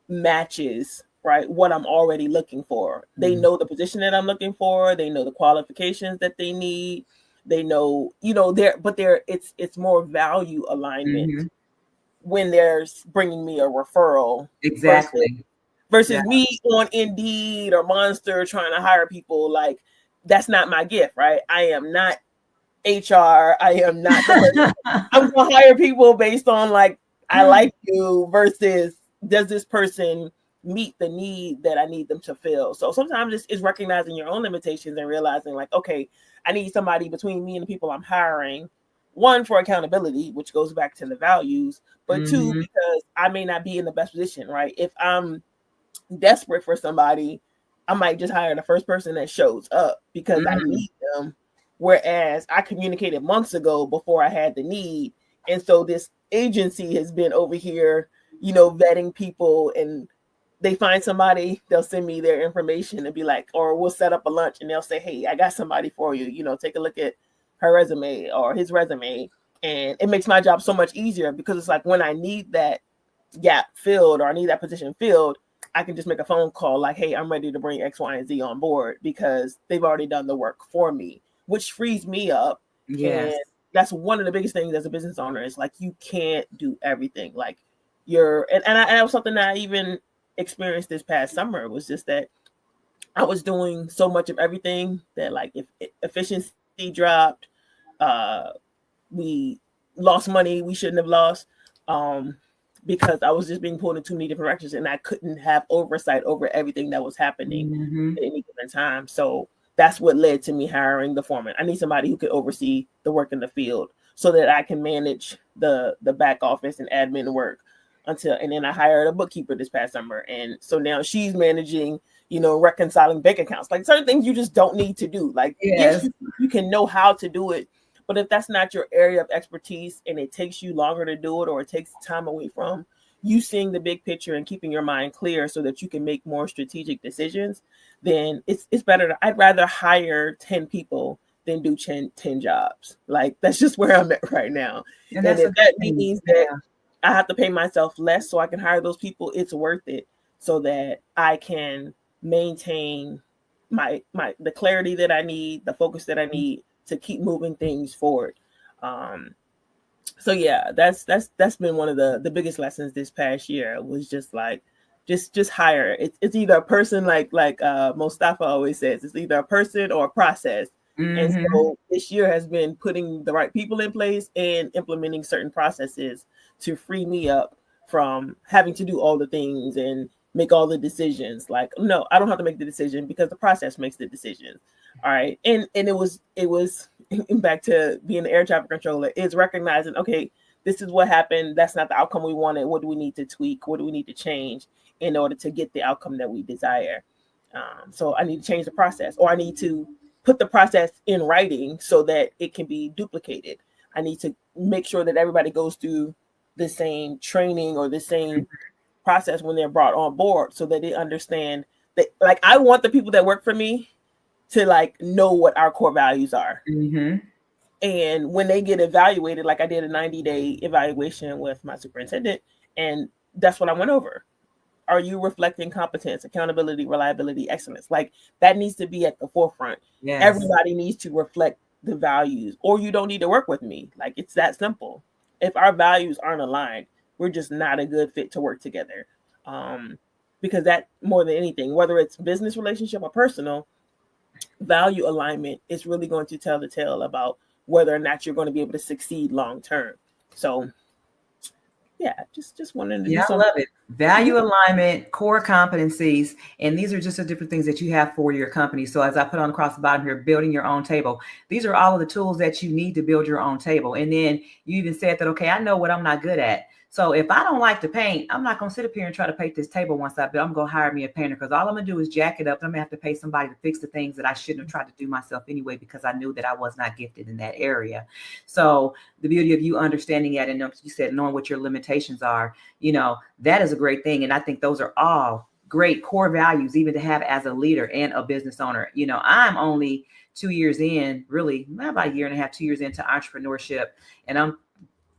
matches, right, what I'm already looking for. They know the position that I'm looking for. They know the qualifications that they need. They know, it's more value alignment when there's bringing me a referral. Exactly. Versus me on Indeed or Monster trying to hire people. Like, that's not my gift, right? I am not HR. I am not the person. I'm going to hire people based on like, I like you versus does this person meet the need that I need them to fill? So sometimes it's recognizing your own limitations and realizing like, okay, I need somebody between me and the people I'm hiring. One, for accountability, which goes back to the values, but two, because I may not be in the best position, right? If I'm desperate for somebody, I might just hire the first person that shows up because I need them. Whereas I communicated months ago before I had the need. And so this agency has been over here, vetting people, and they find somebody, they'll send me their information and be like, or we'll set up a lunch and they'll say, hey, I got somebody for you, take a look at her resume or his resume. And it makes my job so much easier because it's like when I need that gap filled or I need that position filled, I can just make a phone call like, hey, I'm ready to bring X, Y, and Z on board because they've already done the work for me, which frees me up. Yes. And that's one of the biggest things as a business owner is like, you can't do everything. Like and that was something that I even experienced this past summer, was just that I was doing so much of everything that like if efficiency dropped, we lost money we shouldn't have lost. Because I was just being pulled in too many different directions and I couldn't have oversight over everything that was happening at any given time. So that's what led to me hiring the foreman. I need somebody who could oversee the work in the field so that I can manage the back office and admin work and then I hired a bookkeeper this past summer. And so now she's managing, reconciling bank accounts, like certain things you just don't need to do. Like, yes, you can know how to do it. But if that's not your area of expertise and it takes you longer to do it or it takes time away from you seeing the big picture and keeping your mind clear so that you can make more strategic decisions, then it's better. I'd rather hire 10 people than do 10 jobs. Like, that's just where I'm at right now. And if that means that I have to pay myself less so I can hire those people, it's worth it so that I can maintain the clarity that I need, the focus that I need to keep moving things forward. So yeah, that's been one of the biggest lessons this past year, was just like, just hire. It's either a person like Mustafa always says, it's either a person or a process. And so this year has been putting the right people in place and implementing certain processes to free me up from having to do all the things and make all the decisions. Like, no, I don't have to make the decision because the process makes the decision. All right. And it was back to being the air traffic controller, is recognizing, okay, this is what happened. That's not the outcome we wanted. What do we need to tweak? What do we need to change in order to get the outcome that we desire? So I need to change the process, or I need to put the process in writing so that it can be duplicated. I need to make sure that everybody goes through the same training or the same process when they're brought on board, so that they understand that, like, I want the people that work for me to like know what our core values are. Mm-hmm. And when they get evaluated, like I did a 90-day evaluation with my superintendent, and that's what I went over. Are you reflecting competence, accountability, reliability, excellence? Like, that needs to be at the forefront. Yes. Everybody needs to reflect the values, or you don't need to work with me. Like, it's that simple. If our values aren't aligned, we're just not a good fit to work together. Because that, more than anything, whether it's business relationship or personal, value alignment is really going to tell the tale about whether or not you're going to be able to succeed long term. So yeah, just wanted to do something. I love it. Value alignment, core competencies, and these are just the different things that you have for your company. So as I put on across the bottom here, building your own table. These are all of the tools that you need to build your own table. And then you even said that, okay, I know what I'm not good at. So if I don't like to paint, I'm not going to sit up here and try to paint this table once I build. I'm going to hire me a painter, because all I'm going to do is jack it up. I'm going to have to pay somebody to fix the things that I shouldn't have tried to do myself anyway, because I knew that I was not gifted in that area. So the beauty of you understanding that, and you said knowing what your limitations are, that is a great thing. And I think those are all great core values, even to have as a leader and a business owner. I'm only 2 years in, really, about a year and a half, 2 years into entrepreneurship. And I'm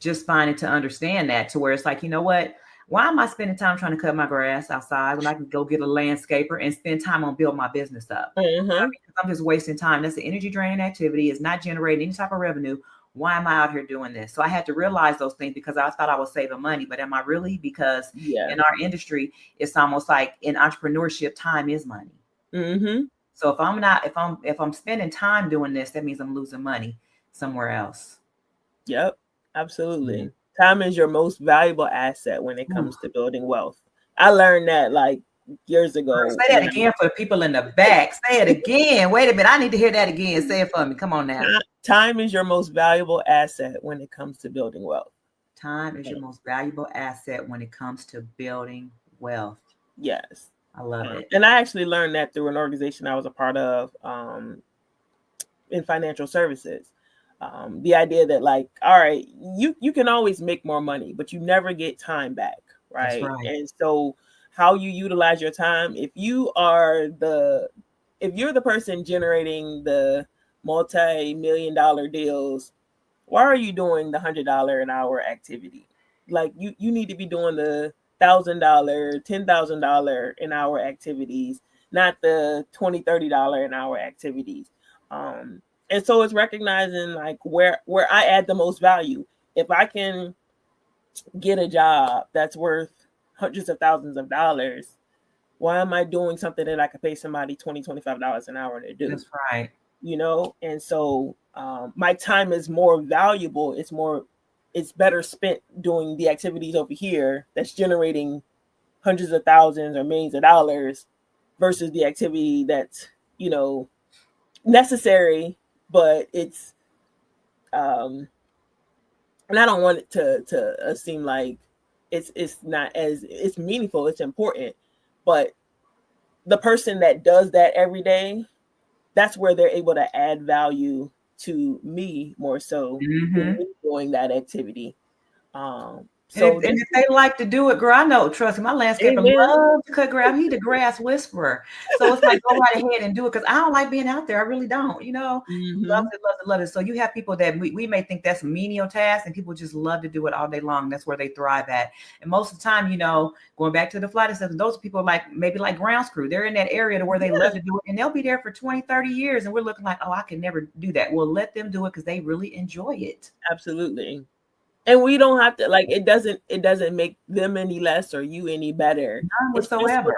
just finding to understand that, to where it's like, you know what, why am I spending time trying to cut my grass outside when I can go get a landscaper and spend time on building my business up? Mm-hmm. I'm just wasting time. That's an energy draining activity. It's not generating any type of revenue. Why am I out here doing this? So I had to realize those things, because I thought I was saving money, but am I really? Because in our industry, it's almost like in entrepreneurship, time is money. Mm-hmm. So if I'm spending time doing this, that means I'm losing money somewhere else. Yep. Absolutely. Mm-hmm. Time is your most valuable asset when it comes to building wealth. I learned that like years ago. Say that again for the people in the back. Say it again. Wait a minute. I need to hear that again. Say it for me. Come on now. Time is your most valuable asset when it comes to building wealth. Time is your most valuable asset when it comes to building wealth. Yes. I love it. And I actually learned that through an organization I was a part of in financial services. The idea that, like, all right, you can always make more money, but you never get time back, right? That's right. And so how you utilize your time, if you're the person generating the multi-million-dollar deals, why are you doing the $100 an hour activity? Like, you need to be doing the $1,000, $10,000 an hour activities, not the $20, $30 an hour activities. And so it's recognizing like where I add the most value. If I can get a job that's worth hundreds of thousands of dollars, why am I doing something that I could pay somebody $20, $25 an hour to do? That's right. And so my time is more valuable. It's better spent doing the activities over here that's generating hundreds of thousands or millions of dollars versus the activity that's, necessary, but it's and I don't want it to seem like it's not as it's meaningful, it's important, but the person that does that every day, that's where they're able to add value to me more so than me doing that activity. So if they like to do it, girl, I know, trust me, my landscaper loves to cut grass. He's the grass whisperer. So it's like, go right ahead and do it, because I don't like being out there. I really don't, love it. So you have people that we may think that's a menial task, and people just love to do it all day long. That's where they thrive at. And most of the time, going back to the flight assistants, those people maybe like grounds crew. They're in that area to where they love to do it, and they'll be there for 20, 30 years. And we're looking like, oh, I can never do that. Well, let them do it, because they really enjoy it. Absolutely. And we don't have to, like, it doesn't make them any less or you any better. None whatsoever.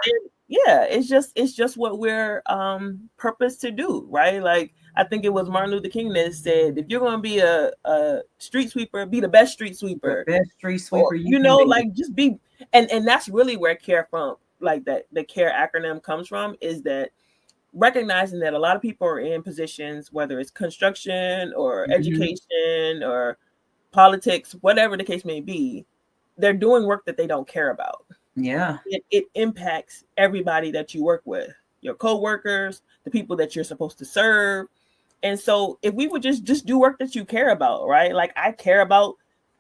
yeah, it's just what we're purposed to do, right? Like I think it was Martin Luther King that said, if you're going to be a street sweeper, be the best street The sweeper, best street or sweeper you can be. like just be, and that's really where care from, like that the care acronym comes from, is that recognizing that a lot of people are in positions, whether it's construction or education or politics, whatever the case may be, they're doing work that they don't care about. Yeah. It impacts everybody that you work with, your coworkers, the people that you're supposed to serve. And so if we would just do work that you care about, right? Like I care about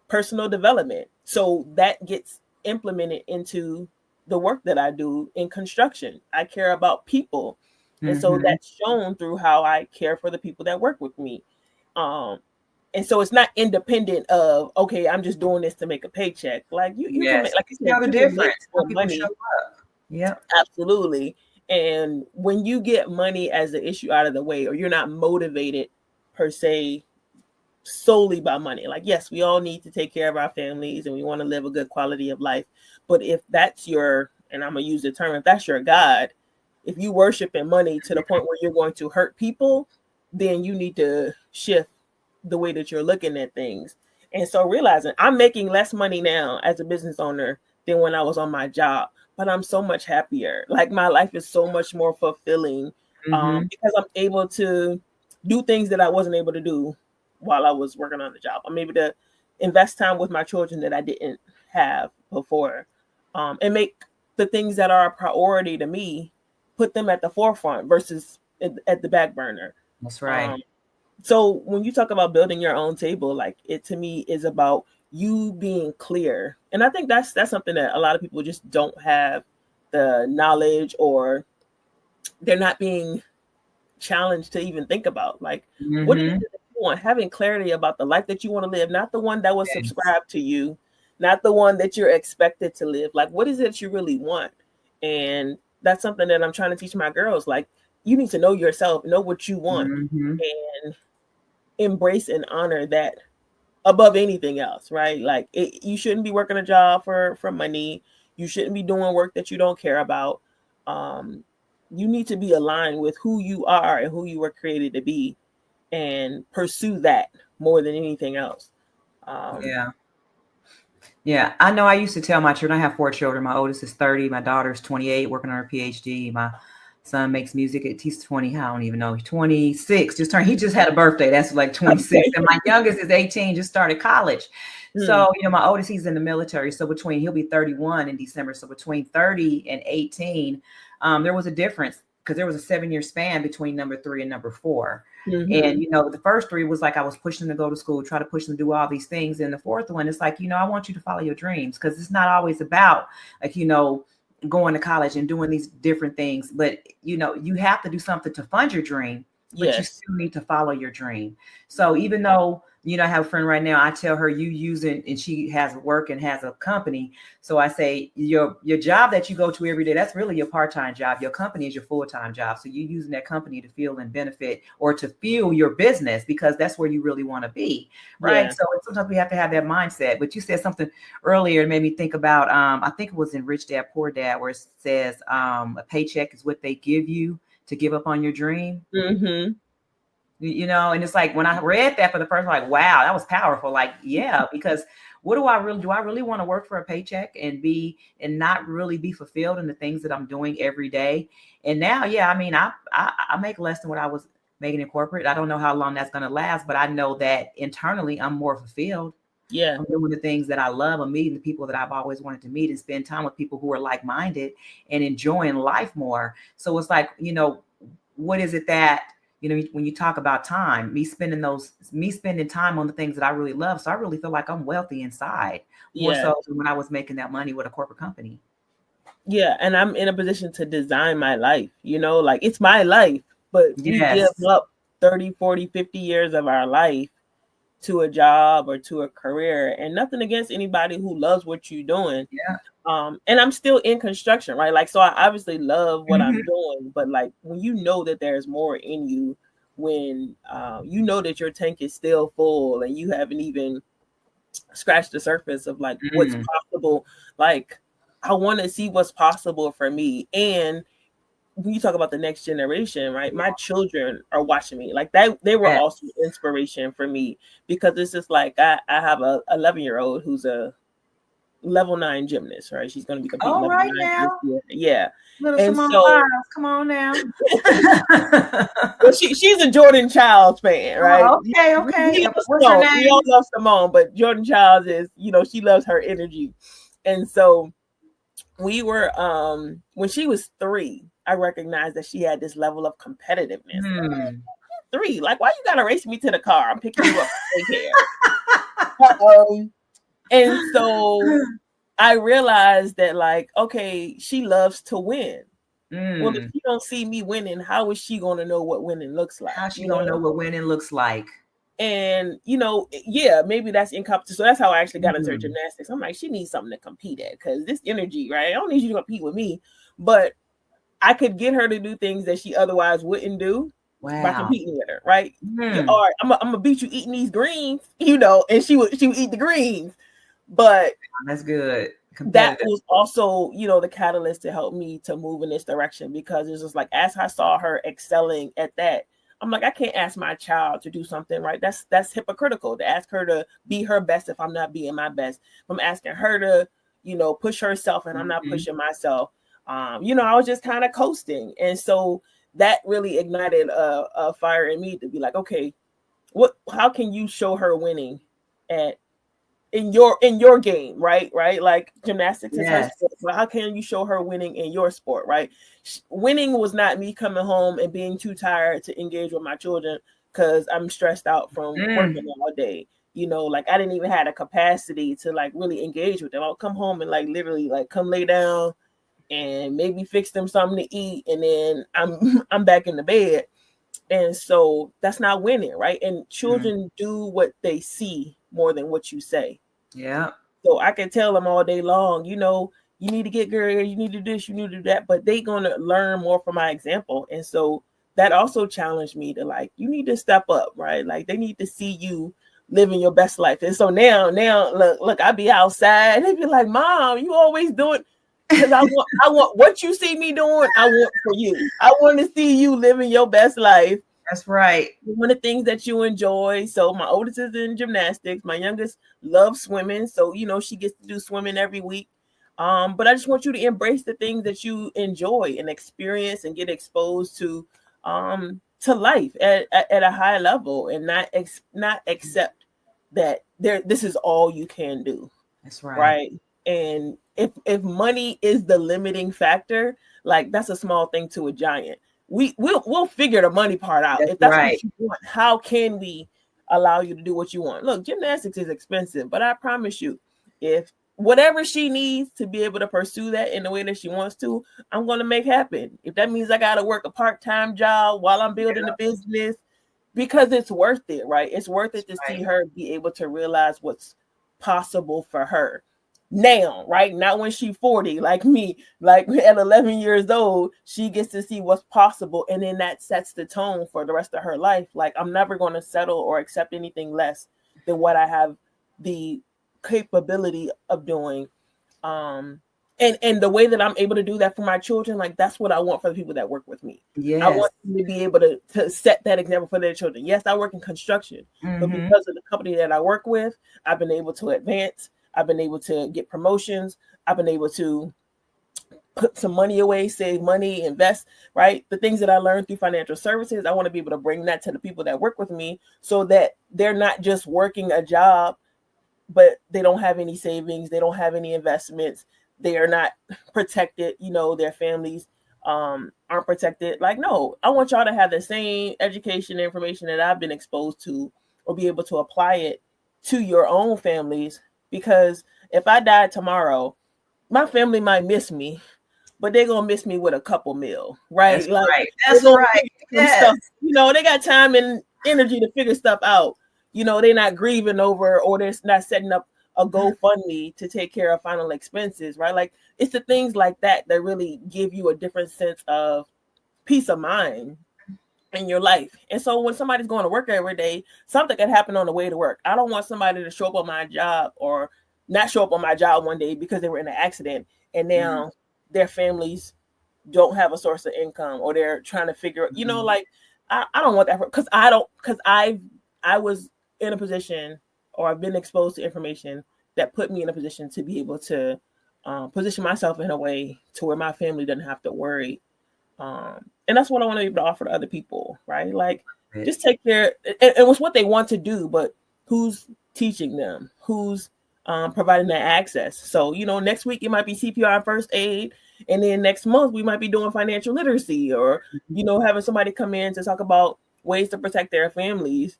personal development. So that gets implemented into the work that I do in construction. I care about people. And so that's shown through how I care for the people that work with me. And so it's not independent of, okay, I'm just doing this to make a paycheck. Like you can make, like you said, the you difference. can make more People money. show up. Yeah, Absolutely. And when you get money as the issue out of the way, or you're not motivated per se solely by money, like, yes, we all need to take care of our families and we want to live a good quality of life. But if that's your, and I'm going to use the term, if that's your God, if you worship in money to the point where you're going to hurt people, then you need to shift the way that you're looking at things. And so realizing I'm making less money now as a business owner than when I was on my job, but I'm so much happier. Like my life is so much more fulfilling because I'm able to do things that I wasn't able to do while I was working on the job. I'm able to invest time with my children that I didn't have before, and make the things that are a priority to me, put them at the forefront versus at the back burner. That's right. So when you talk about building your own table, like it to me is about you being clear. And I think that's something that a lot of people just don't have the knowledge, or they're not being challenged to even think about. Like, what is it that you want? Having clarity about the life that you want to live, not the one that was subscribed to you, not the one that you're expected to live. Like, what is it that you really want? And that's something that I'm trying to teach my girls. Like, you need to know yourself, know what you want, and embrace and honor that above anything else, right? Like you shouldn't be working a job for money. You shouldn't be doing work that you don't care about. You need to be aligned with who you are and who you were created to be, and pursue that more than anything else. Yeah. I know I used to tell my children, I have 4 children. My oldest is 30. My daughter's 28, working on her PhD. My son makes music at, he's 20. I don't even know. He's 26. He just had a birthday. That's like 26. And my youngest is 18, just started college. So, my oldest, he's in the military. So he'll be 31 in December. So between 30 and 18, there was a difference because there was a 7-year span between number 3 and number 4. And, the first 3 was like, I was pushing them to go to school, try to push them to do all these things. And the 4th one is like, I want you to follow your dreams, because it's not always about like, going to college and doing these different things, but you have to do something to fund your dream, but you still need to follow your dream. So even though I have a friend right now, I tell her you use it, and she has work and has a company. So I say your job that you go to every day, that's really your part-time job. Your company is your full-time job. So you're using that company to fuel and benefit, or to fuel your business, because that's where you really want to be, right? So sometimes we have to have that mindset. But you said something earlier that made me think about, I think it was in Rich Dad Poor Dad, where it says a paycheck is what they give you to give up on your dream. And it's like, when I read that for the first time, like, wow, that was powerful. Like, yeah, because what do I really want to work for a paycheck and not really be fulfilled in the things that I'm doing every day? And now, I make less than what I was making in corporate. I don't know how long that's going to last, but I know that internally I'm more fulfilled. I'm doing the things that I love. I'm meeting the people that I've always wanted to meet, and spend time with people who are like-minded and enjoying life more. So it's like, what is it that, when you talk about time, me spending time on the things that I really love. So I really feel like I'm wealthy inside, more so than when I was making that money with a corporate company. Yeah. And I'm in a position to design my life, like it's my life, but we give up 30, 40, 50 years of our life to a job or to a career. And nothing against anybody who loves what you're doing. And I'm still in construction, right? Like, so I obviously love what I'm doing, but like, when you know that there's more in you, when you know that your tank is still full and you haven't even scratched the surface of like what's possible, like I want to see what's possible for me. And when you talk about the next generation, right? My children are watching me like that. They were Yes. also inspiration for me, because it's just like I have a 11-year-old who's a level 9 gymnast, right? She's going to be competing All level right 9 this now. year. Yeah. Little And Simone so Biles, come on now. well, she's a Jordan Childs fan, right? Oh, okay. We love What's her Simone. We name? all love Simone, but Jordan Childs is, she loves her energy. And so we were when she was 3, I recognized that she had this level of competitiveness. 3, like, why you gotta race me to the car? I'm picking you up from daycare. And so I realized that, like, okay, she loves to win. Well, if she don't see me winning, how is she gonna know what winning looks like? How's she gonna know what winning looks like? And yeah, maybe that's in competition. So that's how I actually got into gymnastics. I'm like, she needs something to compete at, because this energy, right? I don't need you to compete with me, but I could get her to do things that she otherwise wouldn't do by competing with her, right? All right, I'm gonna beat you eating these greens, and she would eat the greens. But that's good. That was also, the catalyst to help me to move in this direction, because it's just like, as I saw her excelling at that, I'm like, I can't ask my child to do something, right? That's hypocritical to ask her to be her best if I'm not being my best. If I'm asking her to, push herself and I'm not pushing myself. I was just kind of coasting. And so that really ignited a fire in me to be like, okay, how can you show her winning in your game, right? Like, gymnastics is her sport, but how can you show her winning in your sport, right? Winning was not me coming home and being too tired to engage with my children because I'm stressed out from working all day. Like, I didn't even have the capacity to, like, really engage with them. I'll come home and, like, literally, like, come lay down and maybe fix them something to eat, and then I'm back in the bed. And so that's not winning, right? And children do what they see more than what you say. Yeah. So I can tell them all day long, you need to get good, you need to do this, you need to do that, but they're going to learn more from my example. And so that also challenged me to, like, you need to step up, right? Like, they need to see you living your best life. And so now look, I be outside and they be like, Mom, you always doing, because I want what you see me doing, I want for you. I want to see you living your best life. That's right. One of the things that you enjoy. So my oldest is in gymnastics. My youngest loves swimming. So, she gets to do swimming every week. But I just want you to embrace the things that you enjoy and experience and get exposed to life at a high level, and not accept that this is all you can do. That's right. Right. And if money is the limiting factor, like, that's a small thing to a giant. We'll figure the money part out. That's if that's right. what you want, how can we allow you to do what you want? Look, gymnastics is expensive, but I promise you, if whatever she needs to be able to pursue that in the way that she wants to, I'm going to make happen. If that means I got to work a part-time job while I'm building the business, because it's worth it, right? It's worth it to see her be able to realize what's possible for her now, right? Not when she's 40, like me. Like, at 11 years old, she gets to see what's possible, and then that sets the tone for the rest of her life. Like, I'm never going to settle or accept anything less than what I have the capability of doing. And the way that I'm able to do that for my children, like, that's what I want for the people that work with me. Yes. I want them to be able to set that example for their children. Yes, I work in construction, but because of the company that I work with, I've been able to advance. I've been able to get promotions. I've been able to put some money away, save money, invest, right? The things that I learned through financial services, I want to be able to bring that to the people that work with me, so that they're not just working a job, but they don't have any savings. They don't have any investments. They are not protected. Their families aren't protected. Like, no, I want y'all to have the same education and information that I've been exposed to, or be able to apply it to your own families. Because if I die tomorrow, my family might miss me, but they're going to miss me with a couple mil, right? That's right. Yes. Stuff, they got time and energy to figure stuff out. They're not grieving over, or they're not setting up a GoFundMe to take care of final expenses, right? Like, it's the things like that that really give you a different sense of peace of mind in your life. And so when somebody's going to work every day, something could happen on the way to work. I don't want somebody to show up on my job or not show up on my job one day because they were in an accident, and now their families don't have a source of income, or they're trying to figure, you know, like I don't want that, because I was in a position, or I've been exposed to information that put me in a position to be able to position myself in a way to where my family doesn't have to worry. And that's what I want to be able to offer to other people, right? Like, just take care. It was what they want to do, but who's teaching them? Who's providing that access? So, you know, next week it might be CPR and first aid, and then next month we might be doing financial literacy, or, you know, having somebody come in to talk about ways to protect their families.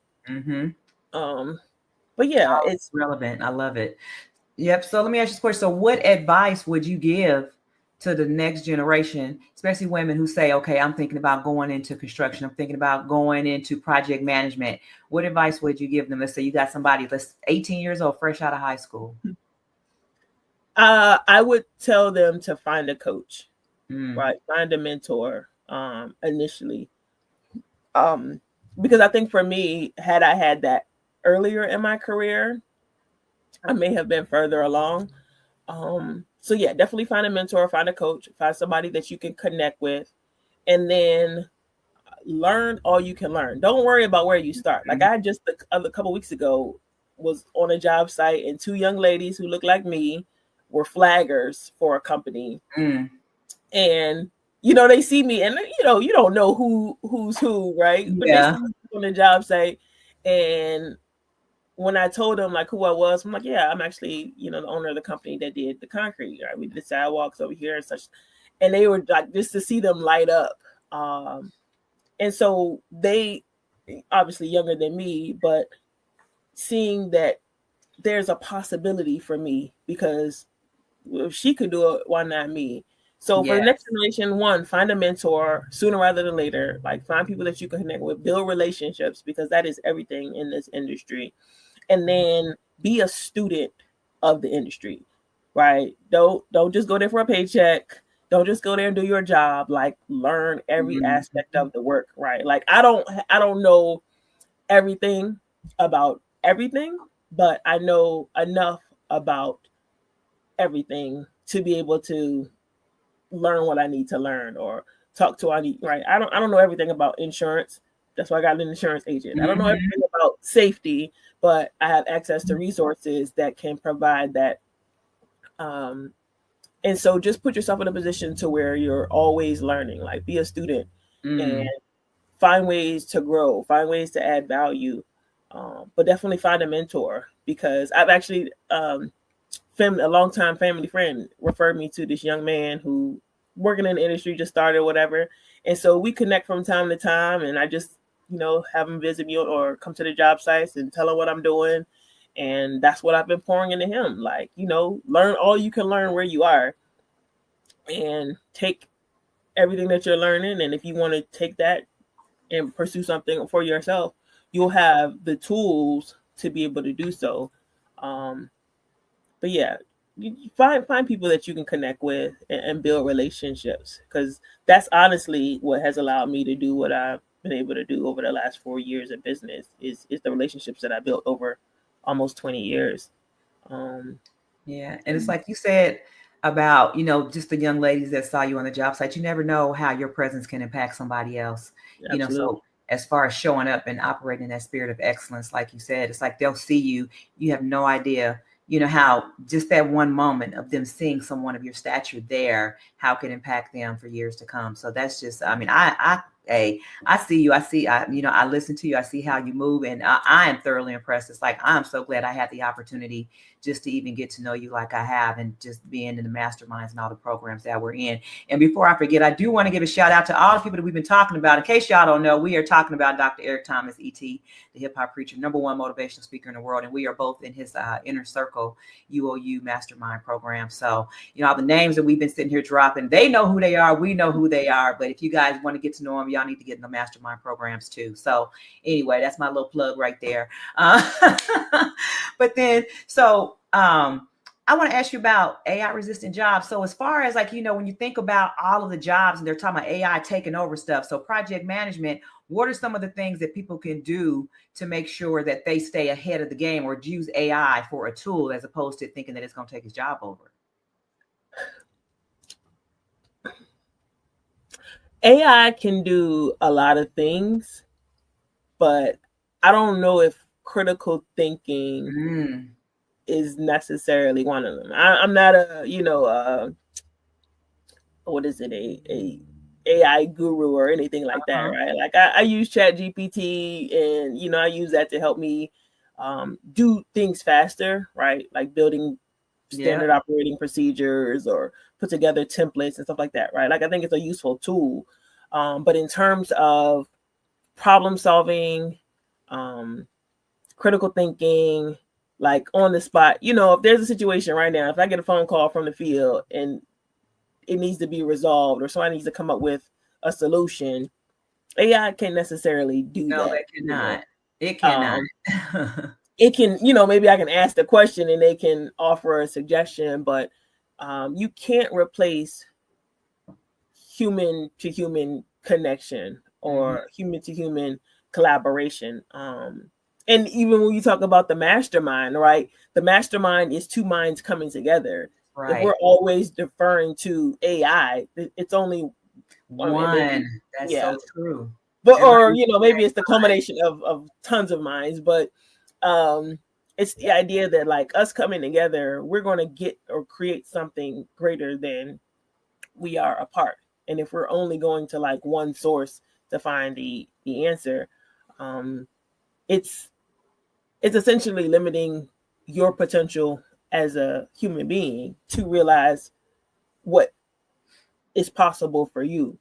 But yeah, it's relevant. I love it. Yep. So let me ask you this question. So what advice would you give to the next generation, especially women who say, okay, I'm thinking about going into construction, I'm thinking about going into project management? What advice would you give them? Let's say you got somebody that's 18 years old, fresh out of high school. I would tell them to find a coach, right? Find a mentor initially. Because I think for me, had I had that earlier in my career, I may have been further along. So yeah, definitely find a mentor, find a coach, find somebody that you can connect with, and then learn all you can learn. Don't worry about where you start. Like, I just a couple weeks ago was on a job site, and two young ladies who looked like me were flaggers for a company. And, you know, they see me, and, you know, you don't know who's who, right? But they see me on the job site, and when I told them like who I was, I'm like, yeah, I'm actually, you know, the owner of the company that did the concrete. Right? We did the sidewalks over here and such. And they were like, just to see them light up. And so they, obviously younger than me, but seeing that there's a possibility for me, because if she could do it, why not me? So for the next generation, one, find a mentor sooner rather than later. Like, find people that you can connect with, build relationships, because that is everything in this industry. And then be a student of the industry, right? Don't just go there for a paycheck. Don't just go there and do your job. Like, learn every aspect of the work, right? Like, I don't know everything about everything, but I know enough about everything to be able to learn what I need to learn, or talk to right? I don't know everything about insurance. That's why I got an insurance agent. I don't know everything about safety, but I have access to resources that can provide that. And so just put yourself in a position to where you're always learning. Like, be a student and find ways to grow, find ways to add value, but definitely find a mentor, because I've actually a longtime family friend referred me to this young man who working in the industry, just started or whatever. And so we connect from time to time, and I just, you know, have him visit me or come to the job sites and tell him what I'm doing. And that's what I've been pouring into him. Like, you know, learn all you can learn where you are, and take everything that you're learning. And if you want to take that and pursue something for yourself, you'll have the tools to be able to do so. But yeah, you find people that you can connect with and build relationships, because that's honestly what has allowed me to do what I've been able to do over the last 4 years of business, is the relationships that I built over almost 20 years. Yeah. And it's like you said about, you know, just the young ladies that saw you on the job site. You never know how your presence can impact somebody else. Absolutely. You know, so as far as showing up and operating that spirit of excellence, like you said, it's like they'll see you. You have no idea, you know, how just that one moment of them seeing someone of your stature there, how it can impact them for years to come. So that's just, I mean, I see you. You know, I listen to you. I see how you move, and I am thoroughly impressed. It's like, I'm so glad I had the opportunity just to even get to know you like I have, and just being in the masterminds and all the programs that we're in. And before I forget, I do want to give a shout out to all the people that we've been talking about. In case y'all don't know, we are talking about Dr. Eric Thomas, ET, the hip hop preacher, #1 motivational speaker in the world. And we are both in his Inner Circle UOU mastermind program. So, you know, all the names that we've been sitting here dropping, they know who they are. We know who they are. But if you guys want to get to know them, y'all need to get in the mastermind programs too. So anyway, that's my little plug right there. But then, so I I want to ask you about AI resistant jobs. So as far as like, when you think about all of the jobs and they're talking about AI taking over stuff. So project management, what are some of the things that people can do to make sure that they stay ahead of the game or use AI for a tool as opposed to thinking that it's going to take his job over? AI can do a lot of things, but I don't know if critical thinking is necessarily one of them. I'm not a, what is it, a AI guru or anything like that, right? Like I use Chat GPT and, I use that to help me do things faster, right? Like building standard operating procedures or put together templates and stuff like that, right? Like I think it's a useful tool. But in terms of problem solving, critical thinking, like on the spot, if there's a situation right now, if I get a phone call from the field and it needs to be resolved or somebody needs to come up with a solution, AI can't necessarily do that. No, it cannot. It cannot. It can, maybe I can ask the question and they can offer a suggestion, but you can't replace human to human connection or human to human collaboration. And even when you talk about the mastermind, right? The mastermind is two minds coming together. Right. If we're always deferring to AI, it's only one. That's so true. But or maybe it's the culmination of tons of minds, but it's the idea that like us coming together, we're going to get or create something greater than we are apart. And if we're only going to like one source to find the answer, it's essentially limiting your potential as a human being to realize what is possible for you.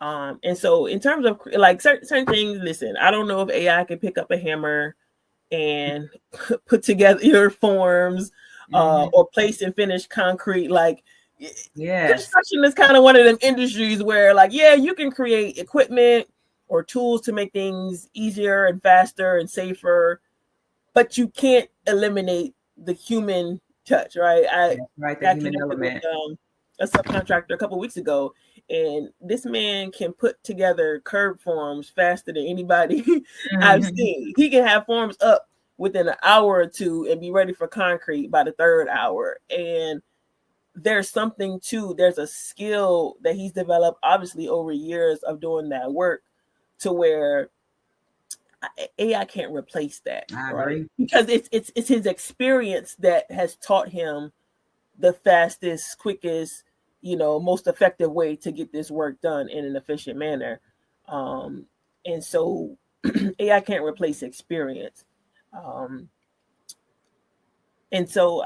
And so in terms of like certain things, listen, I don't know if AI can pick up a hammer and put together your forms or place and finish concrete. Like, construction is kind of one of them industries where like, you can create equipment or tools to make things easier and faster and safer, but you can't eliminate the human touch, right? The human element. With, a subcontractor a couple of weeks ago, and this man can put together curb forms faster than anybody I've seen. He can have forms up within an hour or two and be ready for concrete by the third hour. And there's a skill that he's developed obviously over years of doing that work to where AI can't replace that, right? Because it's his experience that has taught him the fastest, quickest, most effective way to get this work done in an efficient manner. And so AI can't replace experience. And so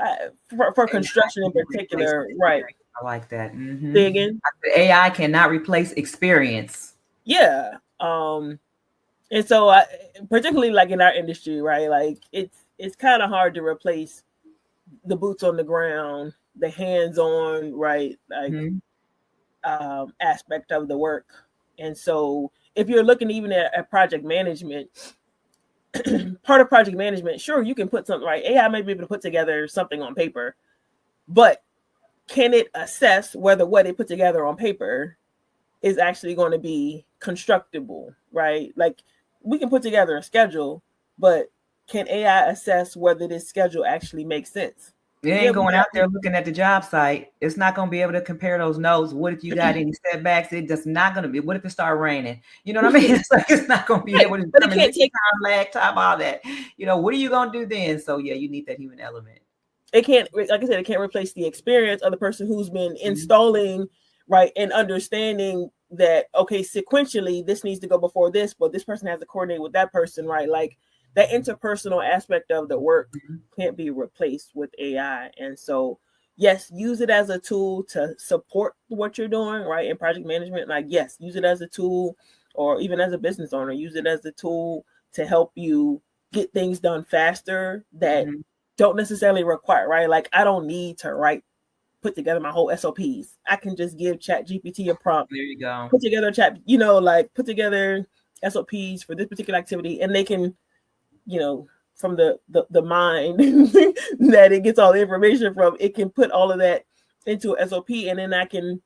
for construction in particular, right? I like that. Say again? AI cannot replace experience. Yeah. And so particularly like in our industry, right? Like it's kind of hard to replace the boots on the ground, the hands-on, right? Like aspect of the work. And so if you're looking even at project management, part of project management, sure, you can put something, right? AI may be able to put together something on paper, but can it assess whether what it put together on paper is actually going to be constructible, right? Like we can put together a schedule, but can AI assess whether this schedule actually makes sense? It ain't going out there looking at the job site. It's not going to be able to compare those notes. What if you got any setbacks? It's just not going to be. What if it start raining? You know what I mean? It's like it's not going to be able to. But it can't take time, lag time, all that. What are you going to do then? So you need that human element. It can't, like I said, it can't replace the experience of the person who's been installing, right, and understanding that, okay, sequentially, this needs to go before this, but this person has to coordinate with that person, right? Like that interpersonal aspect of the work can't be replaced with AI. And so, yes, use it as a tool to support what you're doing, right? In project management, like, yes, use it as a tool, or even as a business owner, use it as a tool to help you get things done faster that don't necessarily require, right? Like I don't need to put together my whole SOPs. I can just give Chat GPT a prompt. There you go. Put together put together SOPs for this particular activity, and they can, from the mind that it gets all the information from, it can put all of that into a SOP, and then I can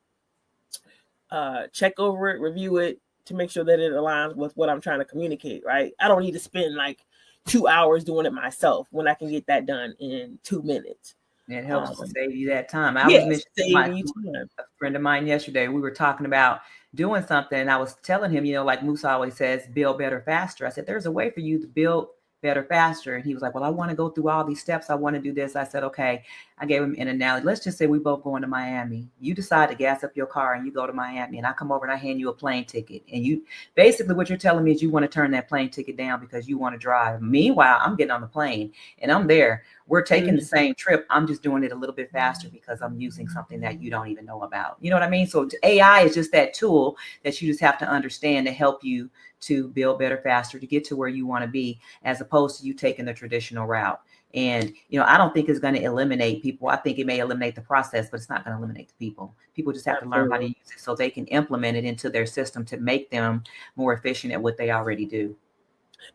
check over it, review it to make sure that it aligns with what I'm trying to communicate, right? I don't need to spend like 2 hours doing it myself when I can get that done in 2 minutes. It helps to save you that time. I Yes, was mentioning a friend of mine yesterday. We were talking about doing something, and I was telling him, like Musa always says, build better, faster. I said, there's a way for you to build better, faster. And he was like, well, I want to go through all these steps. I want to do this. I said, okay. I gave him an analogy. Let's just say we both going to Miami. You decide to gas up your car and you go to Miami, and I come over and I hand you a plane ticket. And you basically what you're telling me is you want to turn that plane ticket down because you want to drive. Meanwhile, I'm getting on the plane and I'm there. We're taking the same trip. I'm just doing it a little bit faster because I'm using something that you don't even know about. You know what I mean? So AI is just that tool that you just have to understand to help you to build better, faster, to get to where you want to be, as opposed to you taking the traditional route. And, I don't think it's going to eliminate people. I think it may eliminate the process, but it's not going to eliminate the people. People just have to learn how to use it so they can implement it into their system to make them more efficient at what they already do.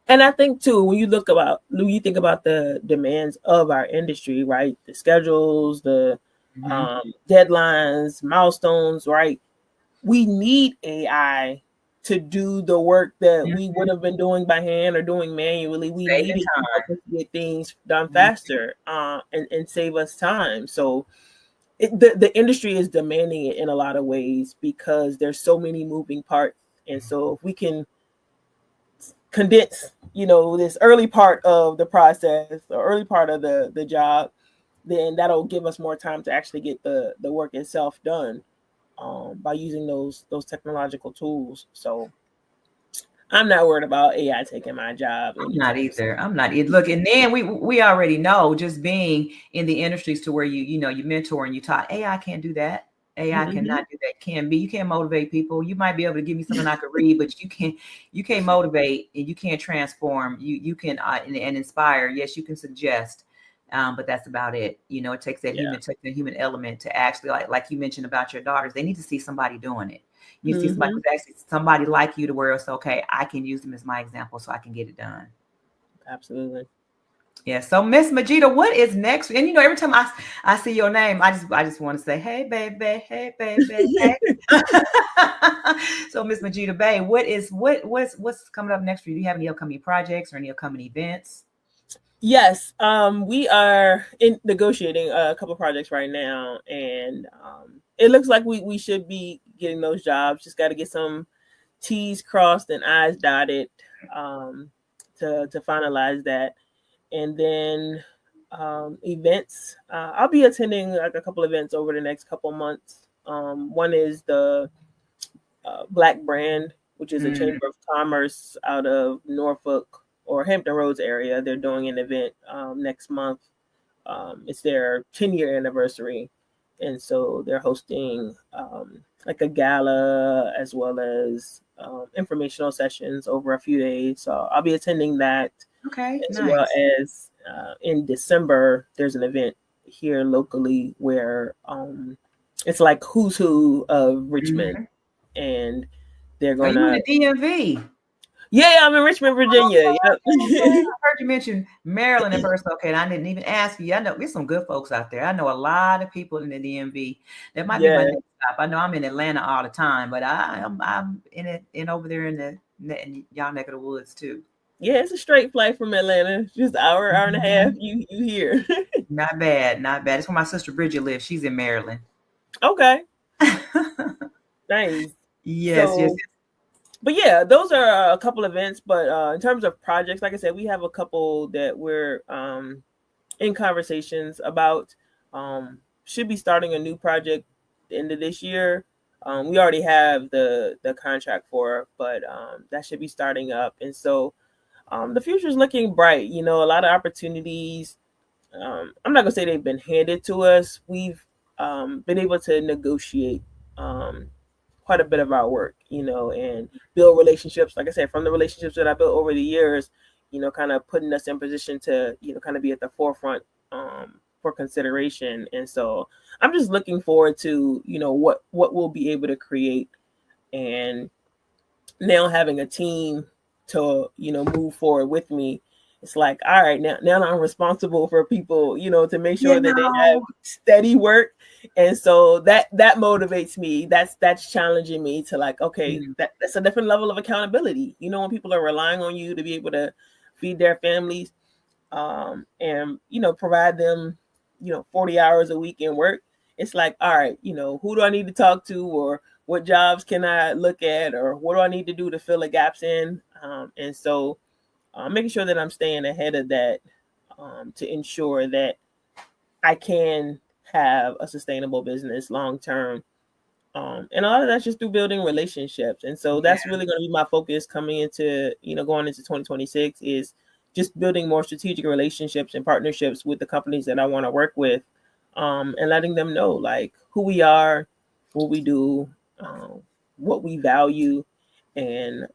And I think too, when you think about the demands of our industry, right? The schedules, the deadlines, milestones, right? We need AI to do the work that we would have been doing by hand or doing manually. We need it to help us get things done faster and save us time. So the industry is demanding it in a lot of ways because there's so many moving parts. And so if we can condense, this early part of the process or early part of the job, then that'll give us more time to actually get the work itself done. By using those technological tools. So I'm not worried about AI taking my job. I'm not either. Look, and then we already know, just being in the industries to where you mentor and you talk, AI can't do that. AI cannot do that. You can't motivate people. You might be able to give me something I could read, but you can't motivate, and you can't transform. You can and inspire. Yes, you can suggest. But that's about it. It takes that human element to actually, like you mentioned about your daughters, they need to see somebody doing it. You see somebody who's actually somebody like you, to where it's okay, I can use them as my example so I can get it done. Absolutely. Yeah. So Miss Majeeda, what is next? And every time I see your name, I just want to say, hey baby, hey baby, hey. So Miss Majeeda Bey, what's coming up next for you? Do you have any upcoming projects or any upcoming events? Yes, we are negotiating a couple of projects right now, and it looks like we should be getting those jobs. Just got to get some T's crossed and I's dotted to finalize that. And then events. I'll be attending like a couple events over the next couple months. One is the Black Brand, which is a chamber of commerce out of Norfolk or Hampton Roads area. They're doing an event next month. It's their 10-year anniversary. And so they're hosting like a gala as well as informational sessions over a few days. So I'll be attending that. Okay. As well as in December, there's an event here locally where it's like who's who of Richmond. And they're going to... Are you in the DMV? Yeah, I'm in Richmond, Virginia. Yep. I heard you mention Maryland at first. Okay, and I didn't even ask you. I know there's some good folks out there. I know a lot of people in the DMV. That might be my next stop. I know I'm in Atlanta all the time, but I'm in over there in y'all neck of the woods too. Yeah, it's a straight flight from Atlanta. Just hour and a half. You here? Not bad. It's where my sister Bridget lives. She's in Maryland. Okay. Nice. Yes. But yeah, those are a couple events. But in terms of projects, like I said, we have a couple that we're in conversations about. Should be starting a new project at the end of this year. We already have the contract for it, but that should be starting up. And so the future is looking bright. A lot of opportunities. I'm not gonna say they've been handed to us. We've been able to negotiate quite a bit of our work, and build relationships. Like I said, from the relationships that I built over the years, kind of putting us in position to, kind of be at the forefront for consideration. And so I'm just looking forward to, what we'll be able to create, and now having a team to, move forward with me it's like, all right, now I'm responsible for people, to make sure You that they have know, steady work. And so that motivates me. That's challenging me to like, okay, mm, that's a different level of accountability. When people are relying on you to be able to feed their families, and provide them 40 hours a week in work. It's like, all right, who do I need to talk to, or what jobs can I look at, or what do I need to do to fill the gaps in? And so making sure that I'm staying ahead of that, to ensure that I can have a sustainable business long term. And a lot of that's just through building relationships. And so yeah. that's really going to be my focus coming into, going into 2026, is just building more strategic relationships and partnerships with the companies that I want to work with, and letting them know like who we are, what we do, what we value, and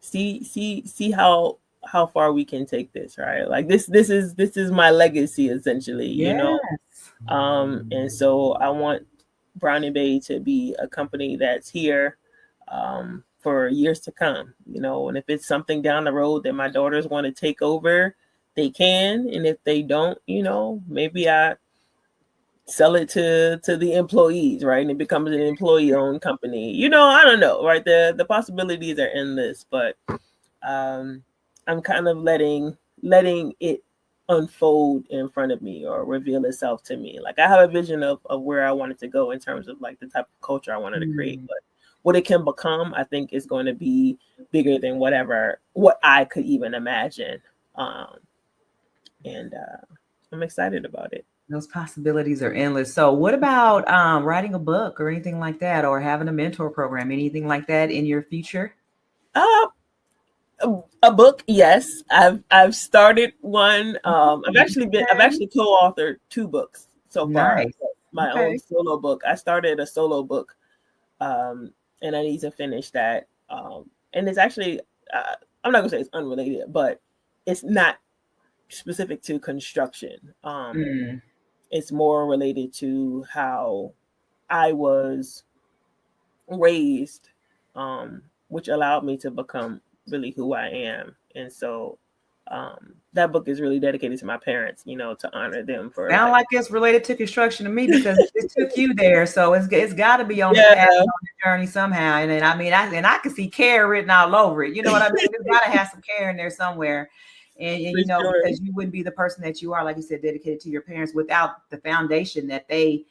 see how far we can take this, right? Like this is my legacy essentially, Yes. and so I want Brown Bey to be a company that's here, for years to come, and if it's something down the road that my daughters want to take over, they can. And if they don't, maybe I sell it to the employees, right? And it becomes an employee-owned company. I don't know, right? The possibilities are endless, but I'm kind of letting it unfold in front of me or reveal itself to me. Like I have a vision of where I want it to go in terms of like the type of culture I wanted to create, but what it can become, I think, is going to be bigger than what I could even imagine. And I'm excited about it. Those possibilities are endless. So what about writing a book or anything like that, or having a mentor program, anything like that in your future? Uh, a book, yes. I've started one. I've actually co-authored 2 books so far. Nice. My own Okay. solo book. I started a solo book, and I need to finish that. And it's actually, I'm not gonna say it's unrelated, but it's not specific to construction. Mm. It's more related to how I was raised, which allowed me to become really who I am. And so that book is really dedicated to my parents, to honor them for Sound like, like it's related to construction to me because it took you there, so it's got to be on the yeah, path, on the journey somehow. And then, I mean, I can see care written all over it. You know what I mean? It's got to have some care in there somewhere. And for sure. because you wouldn't be the person that you are, like you said, dedicated to your parents without the foundation that they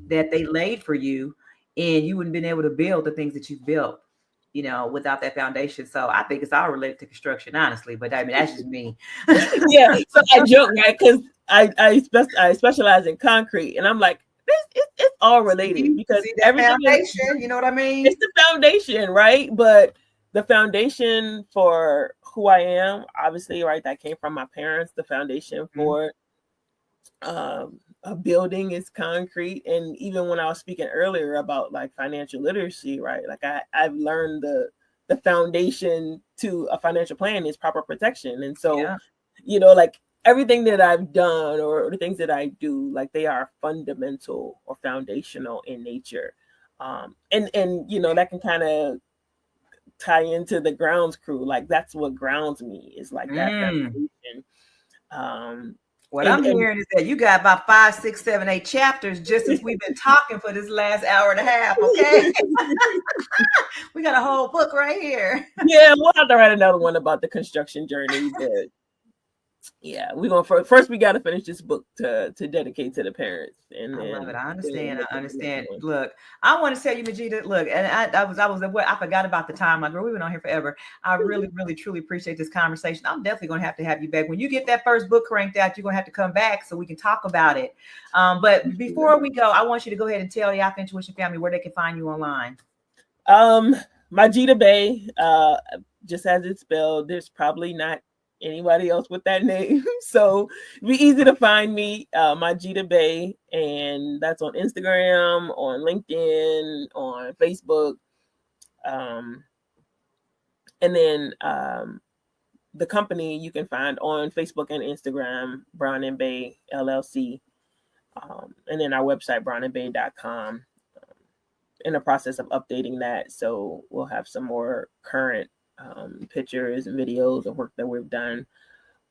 laid for you, and you wouldn't been able to build the things that you've built, without that foundation. So I think it's all related to construction, honestly. But I mean, that's just me. Yeah. So I joke, right? Because I specialize in concrete, and I'm like, it's all related because See that everything is, foundation? You know what I it's mean? the foundation, right? But the foundation for who I am, obviously, right, that came from my parents. The foundation Mhm. for a building is concrete. And even when I was speaking earlier about like financial literacy, right, like I've learned the foundation to a financial plan is proper protection. And so, Yeah. like everything that I've done or the things that I do, like they are fundamental or foundational in nature. And that can kind of tie into the grounds crew. Like that's what grounds me, is like that Mm. foundation. Um, What and I'm and hearing is that you got about 5, 6, 7, 8 chapters just as we've been talking for this last hour and a half. Okay. We got a whole book right here. yeah, we'll have to write another one about the construction journey, but yeah, we're gonna first we got to finish this book to dedicate to the parents, and I love it. I then we'll understand. look I at the next understand. one. Look, I want to tell you, Majeeda, look, and I forgot about the time. Like, girl, we've been on here forever. I really, really, truly appreciate this conversation. I'm definitely going to have you back. When you get that first book cranked out, you're going to have to come back so we can talk about it. But before we go, I want you to go ahead and tell the Alpha Intuition family where they can find you online. Majeeda Bey, just as it's spelled, there's probably not anybody else with that name. So it'd be easy to find me, Majeeda Bey, and that's on Instagram, on LinkedIn, on Facebook. Um, and then the company you can find on Facebook and Instagram, Brown Bey LLC. And then our website, brownandbay.com. In the process of updating that, so we'll have some more current pictures and videos of work that we've done.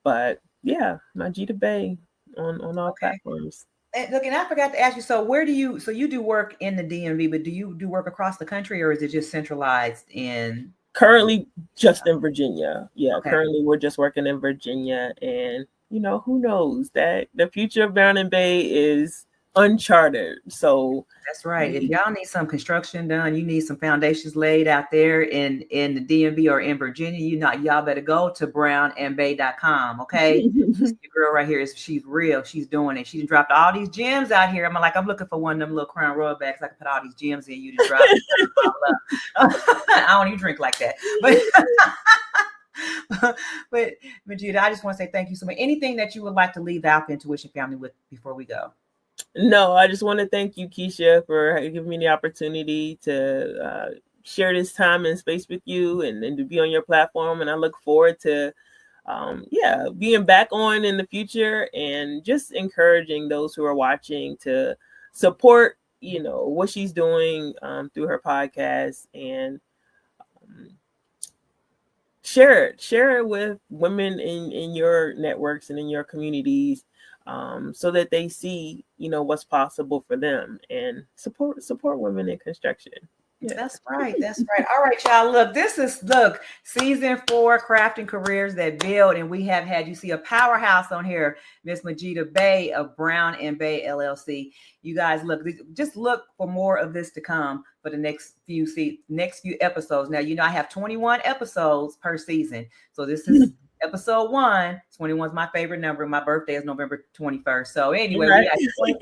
But yeah, Majeeda Bey on all platforms. And look, and I forgot to ask you, so you do work in the DMV, but do you do work across the country, or is it just centralized in? Currently just in Virginia. Yeah, Okay. Currently we're just working in Virginia, and who knows, that the future of Brown Bey is uncharted. So that's right. If y'all need some construction done, you need some foundations laid out there in the DMV or in Virginia, y'all better go to brownandbay.com. Okay. This girl right here she's real. She's doing it. She dropped all these gems out here. I'm looking for one of them little Crown Royal bags. I can put all these gems in. You to drop it. I don't even drink like that. But Majeeda, I just want to say thank you so much. Anything that you would like to leave the Alpha Intuition family with before we go? No, I just want to thank you, Keisha, for giving me the opportunity to share this time and space with you and to be on your platform. And I look forward to, being back on in the future, and just encouraging those who are watching to support, what she's doing through her podcast, and share it with women in your networks and in your communities, so that they see, what's possible for them, and support women in construction. Yeah. That's right. All right, y'all. Look, this is season 4, crafting careers that build, and we have had, you see, a powerhouse on here, Miss Majeeda Bey of Brown Bey LLC. You guys, just look for more of this to come for the next few episodes. Now, I have 21 episodes per season, so this is episode 1. 21 is my favorite number. My birthday is November 21st. So anyway, we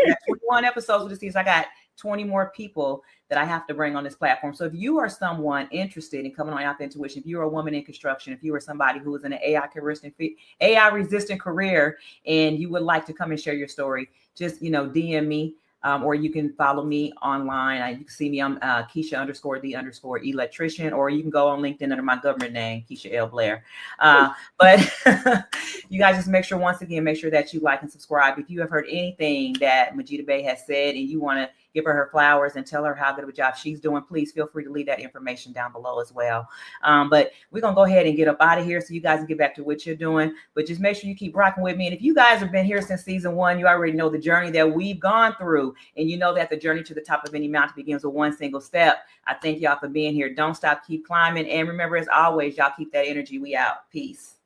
got 21 episodes with the season. I got 20 more people that I have to bring on this platform. So if you are someone interested in coming on Alpha Intuition, if you're a woman in construction, if you are somebody who is in an AI resistant career, and you would like to come and share your story, just, DM me. Or you can follow me online. You can see me. I'm Keisha_the_electrician, or you can go on LinkedIn under my government name, Keisha L. Blair. But you guys just make sure that you like and subscribe. If you have heard anything that Majeeda Bey has said and you want to give her flowers and tell her how good of a job she's doing, please feel free to leave that information down below as well. But we're going to go ahead and get up out of here so you guys can get back to what you're doing. But just make sure you keep rocking with me. And if you guys have been here since season 1, you already know the journey that we've gone through. And you know that the journey to the top of any mountain begins with one single step. I thank y'all for being here. Don't stop, keep climbing. And remember, as always, y'all keep that energy. We out. Peace.